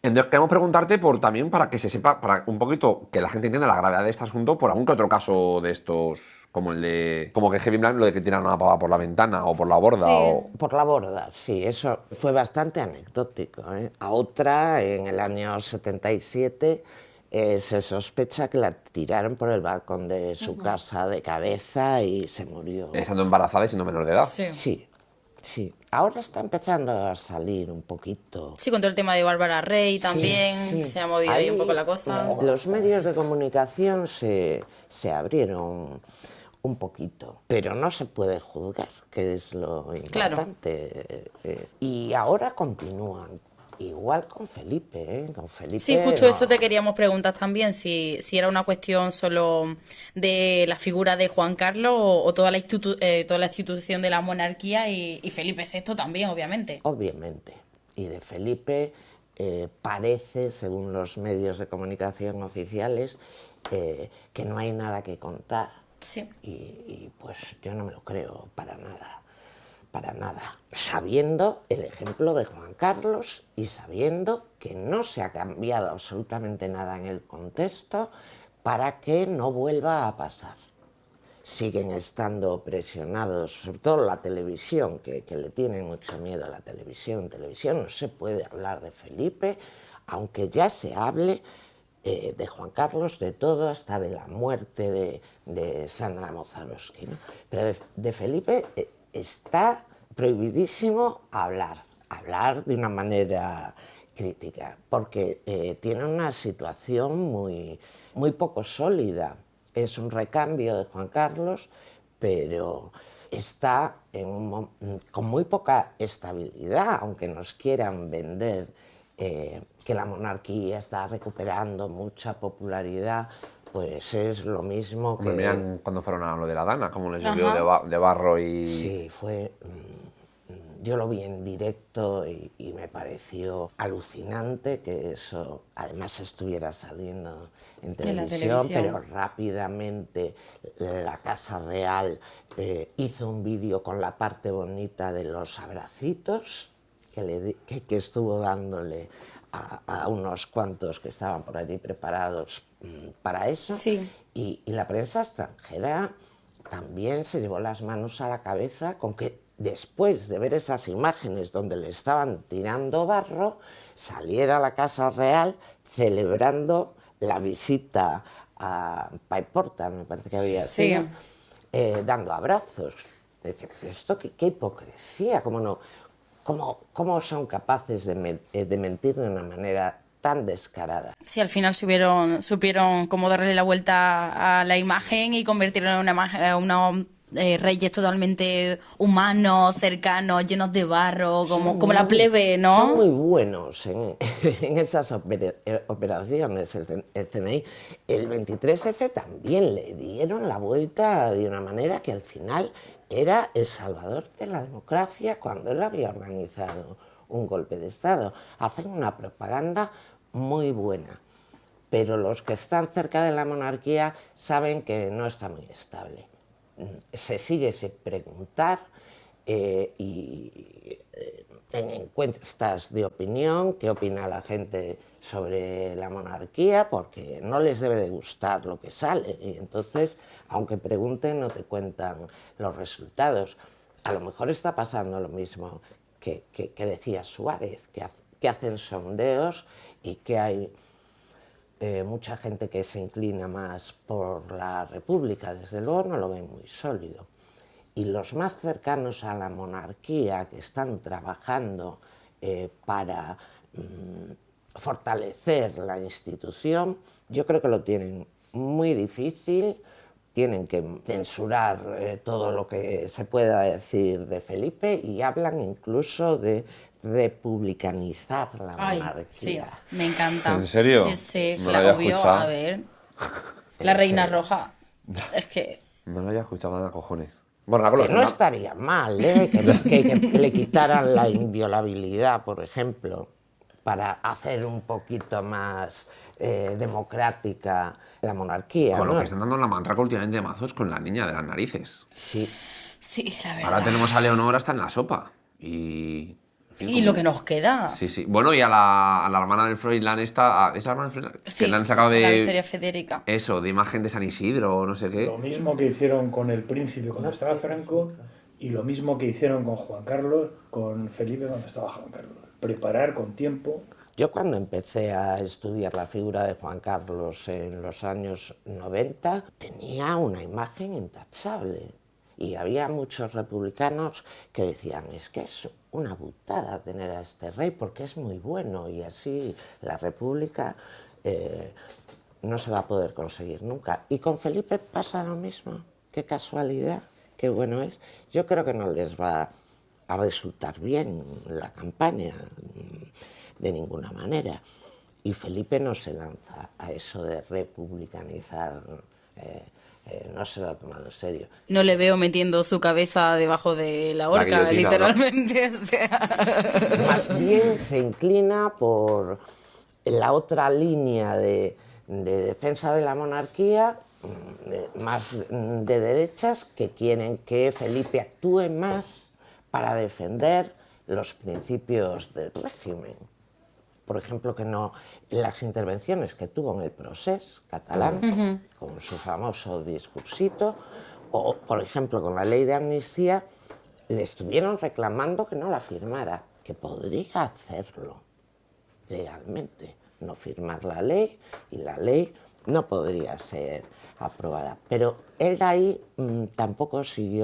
C: Entonces queremos preguntarte también para que se sepa, para un poquito que la gente entienda la gravedad de este asunto, por algún que otro caso de estos, como el de, como que Heavy Blind, lo de que tiran una pava por la ventana o por la borda.
D: Sí.
C: O...
A: Por la borda, sí, eso fue bastante anecdótico, ¿eh? A otra, en el año 77, se sospecha que la tiraron por el balcón de su casa de cabeza y se murió.
C: Estando embarazada y siendo menor de edad.
D: Sí.
A: Sí, sí. Ahora está empezando a salir un poquito.
D: Sí, con todo el tema de Bárbara Rey también
A: Sí, sí.
D: se ha movido ahí un poco la cosa.
A: Los medios de comunicación se abrieron un poquito, pero no se puede juzgar, que es lo importante. Y ahora continúan igual con Felipe, ¿eh? Con Felipe
D: Sí, justo
A: no.
D: eso te queríamos preguntar también, si era una cuestión solo de la figura de Juan Carlos o toda toda la institución de la monarquía y Felipe VI también, obviamente.
A: Obviamente. Y de Felipe parece, según los medios de comunicación oficiales, que no hay nada que contar.
D: Sí.
A: Y pues yo no me lo creo para nada. Para nada. Sabiendo el ejemplo de Juan Carlos y sabiendo que no se ha cambiado absolutamente nada en el contexto para que no vuelva a pasar. Siguen estando presionados, sobre todo la televisión, que le tiene mucho miedo a la televisión. En televisión no se puede hablar de Felipe, aunque ya se hable de Juan Carlos, de todo, hasta de la muerte de Sandra Mozarovsky, ¿no? Pero de Felipe está prohibidísimo hablar de una manera crítica, porque tiene una situación muy poco sólida. Es un recambio de Juan Carlos, pero está con muy poca estabilidad, aunque nos quieran vender que la monarquía está recuperando mucha popularidad, pues es lo mismo que...
C: Miran cuando fueron a lo de la Dana, como les
D: Ajá.
C: llovió de barro y...
A: Sí, yo lo vi en directo y me pareció alucinante que eso además estuviera saliendo en
D: En
A: televisión,
D: la televisión.
A: pero rápidamente la Casa Real hizo un vídeo con la parte bonita de los abracitos que estuvo dándole a unos cuantos que estaban por allí preparados para eso.
D: Sí.
A: Y la prensa extranjera también se llevó las manos a la cabeza con que después de ver esas imágenes donde le estaban tirando barro, saliera a la Casa Real celebrando la visita a Paiporta, me parece que había
D: Sí.
A: sido, dando abrazos. Dice, pero esto qué hipocresía, ¿cómo son capaces de mentir de una manera tan descarada?
D: Sí, al final supieron cómo darle la vuelta a la imagen y convertirlo en unos reyes totalmente humanos, cercanos, llenos de barro, como la plebe, ¿no?
A: Son muy buenos en esas operaciones. El CNI, el 23F también le dieron la vuelta de una manera que al final era el salvador de la democracia cuando él había organizado un golpe de Estado. Hacen una propaganda muy buena, pero los que están cerca de la monarquía saben que no está muy estable. Se sigue sin preguntar y en encuestas de opinión qué opina la gente sobre la monarquía, porque no les debe de gustar lo que sale y entonces, aunque pregunten, no te cuentan los resultados. A lo mejor está pasando lo mismo que decía Suárez, que hacen sondeos y que hay mucha gente que se inclina más por la República, desde luego no lo ven muy sólido. Y los más cercanos a la monarquía, que están trabajando para fortalecer la institución, yo creo que lo tienen muy difícil. Tienen que censurar todo lo que se pueda decir de Felipe y hablan incluso de republicanizar la
D: Ay,
A: monarquía.
D: sí, me encanta.
C: ¿En serio?
D: Sí, sí,
C: No lo
D: claro,
C: había
D: obvio,
C: escuchado.
D: a ver. La Reina
A: serio.
D: Roja. Es que...
C: No lo había escuchado nada, cojones. Bueno, la
A: Que no estaría mal, que le quitaran la inviolabilidad, por ejemplo, para hacer un poquito más democrática la monarquía,
C: con lo
A: ¿no?
C: que están dando la mantraca últimamente de mazos con la niña de las narices.
A: Sí.
D: Sí, la verdad.
C: Ahora tenemos a Leonor hasta en la sopa. Y... en fin,
D: Y
C: como-
D: lo que nos queda.
C: Sí, sí. Bueno, y a la hermana del Froilán esta... ¿Es la hermana del Froilán?
D: Sí,
C: Que le han sacado
D: la
C: de...
D: Victoria Federica.
C: Eso, de imagen de San Isidro o no sé
E: Lo
C: qué.
E: mismo que hicieron con el príncipe cuando estaba Franco y lo mismo que hicieron con Juan Carlos, con Felipe cuando estaba Juan Carlos. Preparar con tiempo.
A: Yo cuando empecé a estudiar la figura de Juan Carlos en los años 90, tenía una imagen intachable. Y había muchos republicanos que decían, es que es una putada tener a este rey porque es muy bueno y así la república no se va a poder conseguir nunca. Y con Felipe pasa lo mismo. Qué casualidad, qué bueno es. Yo creo que no les va a resultar bien la campaña. de ninguna manera. Y Felipe no se lanza a eso de republicanizar, no se lo ha tomado en serio.
D: No le veo metiendo su cabeza debajo de la horca,
C: guillotina,
D: literalmente. O sea.
A: Más bien se inclina por la otra línea de defensa de la monarquía, más de derechas, que quieren que Felipe actúe más para defender los principios del régimen. Por ejemplo, que no, las intervenciones que tuvo en el procés catalán, con su famoso discursito, o por ejemplo con la ley de amnistía, le estuvieron reclamando que no la firmara, que podría hacerlo legalmente, no firmar la ley, y la ley no podría ser aprobada. Pero él ahí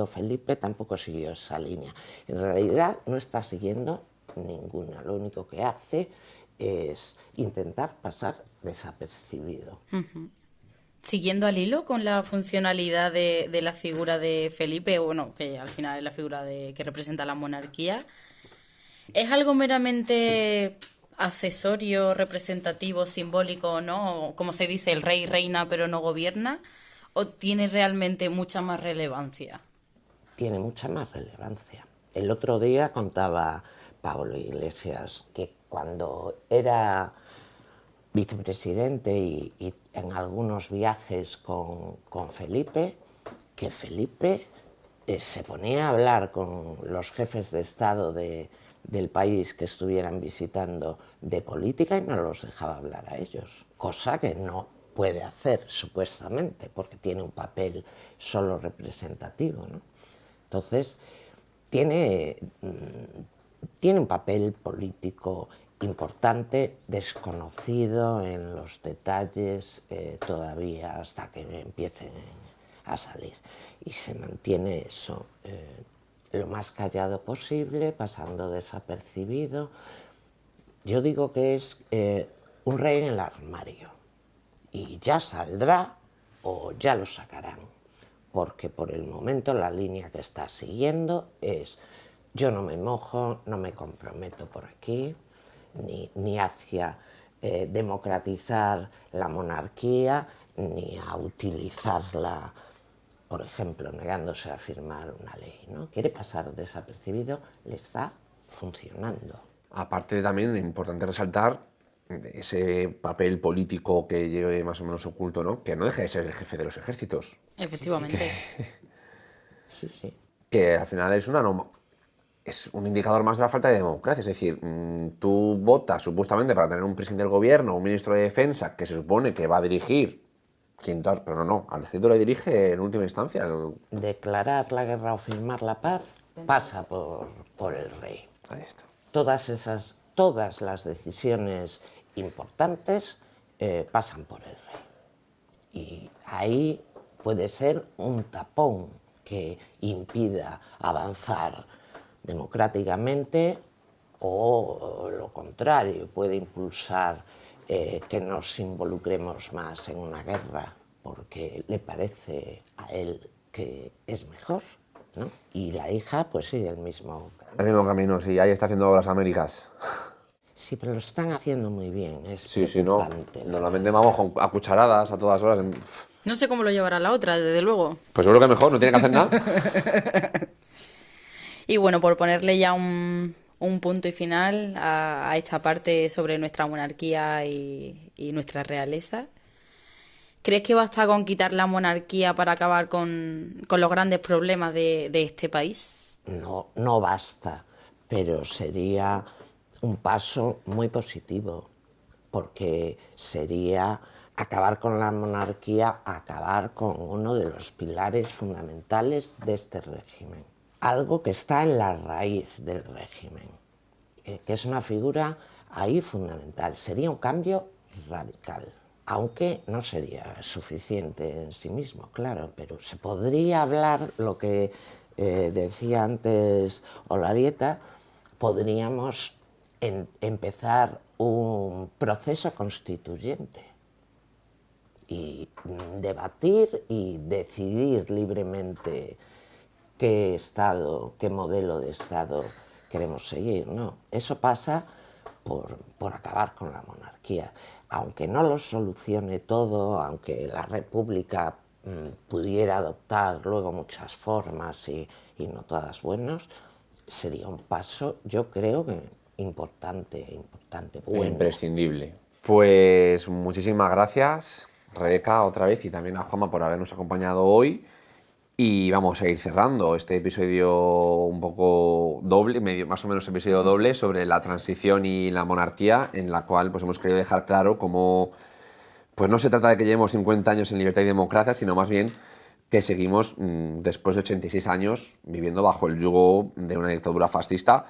A: Felipe tampoco siguió esa línea. En realidad no está siguiendo ninguna, lo único que hace es intentar pasar desapercibido.
D: Siguiendo al hilo con la funcionalidad de la figura de Felipe, bueno, que al final es la figura que representa la monarquía, ¿es algo meramente accesorio, representativo, simbólico, ¿no? Como se dice, el rey reina pero no gobierna, ¿o tiene realmente mucha más relevancia?
A: Tiene mucha más relevancia. El otro día contaba Pablo Iglesias que cuando era vicepresidente y en algunos viajes con Felipe, que Felipe se ponía a hablar con los jefes de Estado del país que estuvieran visitando de política y no los dejaba hablar a ellos, cosa que no puede hacer supuestamente porque tiene un papel solo representativo, ¿no? Entonces tiene un papel político importante, desconocido en los detalles todavía hasta que empiecen a salir. Y se mantiene eso, lo más callado posible, pasando desapercibido. Yo digo que es un rey en el armario y ya saldrá o ya lo sacarán, porque por el momento la línea que está siguiendo es: yo no me mojo, no me comprometo por aquí, ni hacia democratizar la monarquía, ni a utilizarla, por ejemplo, negándose a firmar una ley, ¿no? Quiere pasar desapercibido, le está funcionando.
C: Aparte también es importante resaltar ese papel político que lleve más o menos oculto, ¿no? Que no deja de ser el jefe de los ejércitos.
D: Efectivamente.
A: Sí, sí.
C: Que al final es un indicador más de la falta de democracia. Es decir, tú votas supuestamente para tener un presidente del gobierno, un ministro de defensa que se supone que va a dirigir, pero no, al ejército le dirige en última instancia.
A: Declarar la guerra o firmar la paz pasa por el rey.
C: Ahí está.
A: Todas las decisiones importantes pasan por el rey. Y ahí puede ser un tapón que impida avanzar democráticamente, o lo contrario, puede impulsar que nos involucremos más en una guerra porque le parece a él que es mejor, ¿no? Y la hija pues sigue el mismo
C: camino, sí, ahí está haciendo las Américas.
A: Sí, pero lo están haciendo muy bien. Es
C: Sí, no.
A: preocupante,
C: Normalmente vamos a cucharadas a todas horas.
D: No sé cómo lo llevará la otra, desde luego.
C: Pues seguro que mejor, no tiene que hacer nada.
D: Y bueno, por ponerle ya un punto y final a esta parte sobre nuestra monarquía y nuestra realeza, ¿crees que basta con quitar la monarquía para acabar con los grandes problemas de este país?
A: No basta, pero sería un paso muy positivo, porque sería acabar con la monarquía, acabar con uno de los pilares fundamentales de este régimen. Algo que está en la raíz del régimen, que es una figura ahí fundamental. Sería un cambio radical, aunque no sería suficiente en sí mismo, claro, pero se podría hablar, lo que decía antes Olarieta, podríamos empezar un proceso constituyente y debatir y decidir libremente qué modelo de Estado queremos seguir, ¿no? Eso pasa por acabar con la monarquía. Aunque no lo solucione todo, aunque la República pudiera adoptar luego muchas formas y no todas buenas, sería un paso, yo creo que importante, bueno.
C: Imprescindible. Pues muchísimas gracias, Rebeca, otra vez, y también a Juanma por habernos acompañado hoy. Y vamos a ir cerrando este episodio un poco doble, más o menos episodio doble, sobre la transición y la monarquía, en la cual pues hemos querido dejar claro cómo pues no se trata de que llevemos 50 años en libertad y democracia, sino más bien que seguimos, después de 86 años, viviendo bajo el yugo de una dictadura fascista,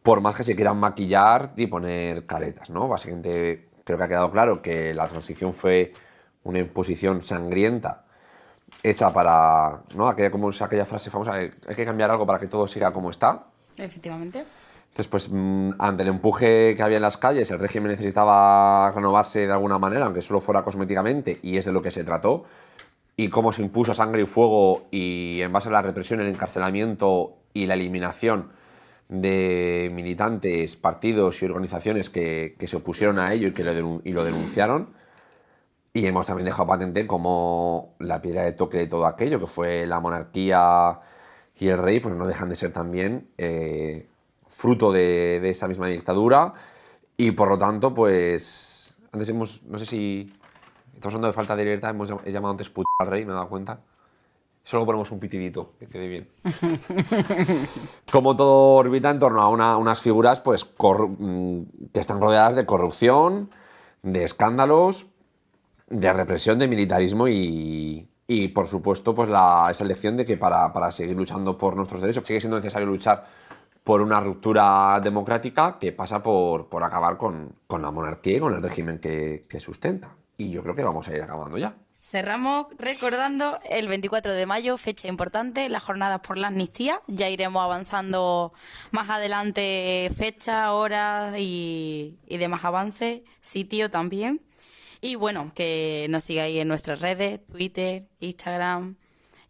C: por más que se quieran maquillar y poner caretas, ¿no? Básicamente creo que ha quedado claro que la transición fue una imposición sangrienta hecha para, ¿no? Como es aquella frase famosa, hay que cambiar algo para que todo siga como está.
D: Efectivamente.
C: Entonces, pues, ante el empuje que había en las calles, el régimen necesitaba renovarse de alguna manera, aunque solo fuera cosméticamente, y es de lo que se trató. Y cómo se impuso sangre y fuego, y en base a la represión, el encarcelamiento y la eliminación de militantes, partidos y organizaciones que se opusieron a ello y lo denunciaron. Y hemos también dejado patente cómo la piedra de toque de todo aquello, que fue la monarquía y el rey, pues no dejan de ser también fruto de esa misma dictadura. Y por lo tanto, pues antes no sé si estamos hablando de falta de libertad, he llamado antes puto al rey, me he dado cuenta. Solo ponemos un pitidito, que quede bien. Como todo orbita en torno a unas figuras pues, que están rodeadas de corrupción, de escándalos, de represión, de militarismo y por supuesto, pues esa lección de que para seguir luchando por nuestros derechos sigue siendo necesario luchar por una ruptura democrática que pasa por acabar con la monarquía y con el régimen que sustenta. Y yo creo que vamos a ir acabando ya.
D: Cerramos recordando el 24 de mayo, fecha importante, las jornadas por la amnistía. Ya iremos avanzando más adelante fecha, horas y demás avances, sitio también. Y bueno, que nos sigáis en nuestras redes, Twitter, Instagram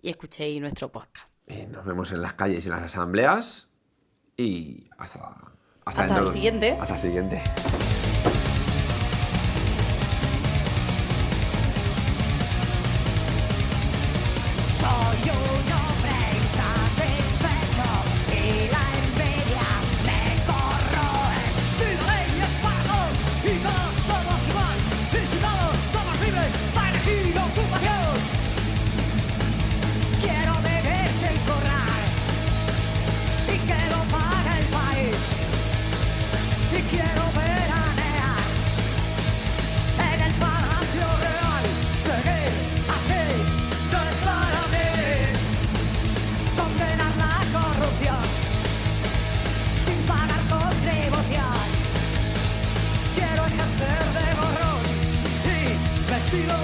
D: y escuchéis nuestro podcast.
C: Nos vemos en las calles y en las asambleas y hasta
D: el siguiente.
C: Hasta el siguiente.
G: Soy un hombre insatisfecho y la envidia me corroe. Sin reyes pagos y todos somos igual, y si todos somos libres para elegir ocupación. Quiero vivir sin currar y que lo pague el país. Y quiero veranear en el Palacio Real. Seguir así no es para mí. Condenar la corrupción sin pagar contribución. Quiero ejercer de gorrón y vestido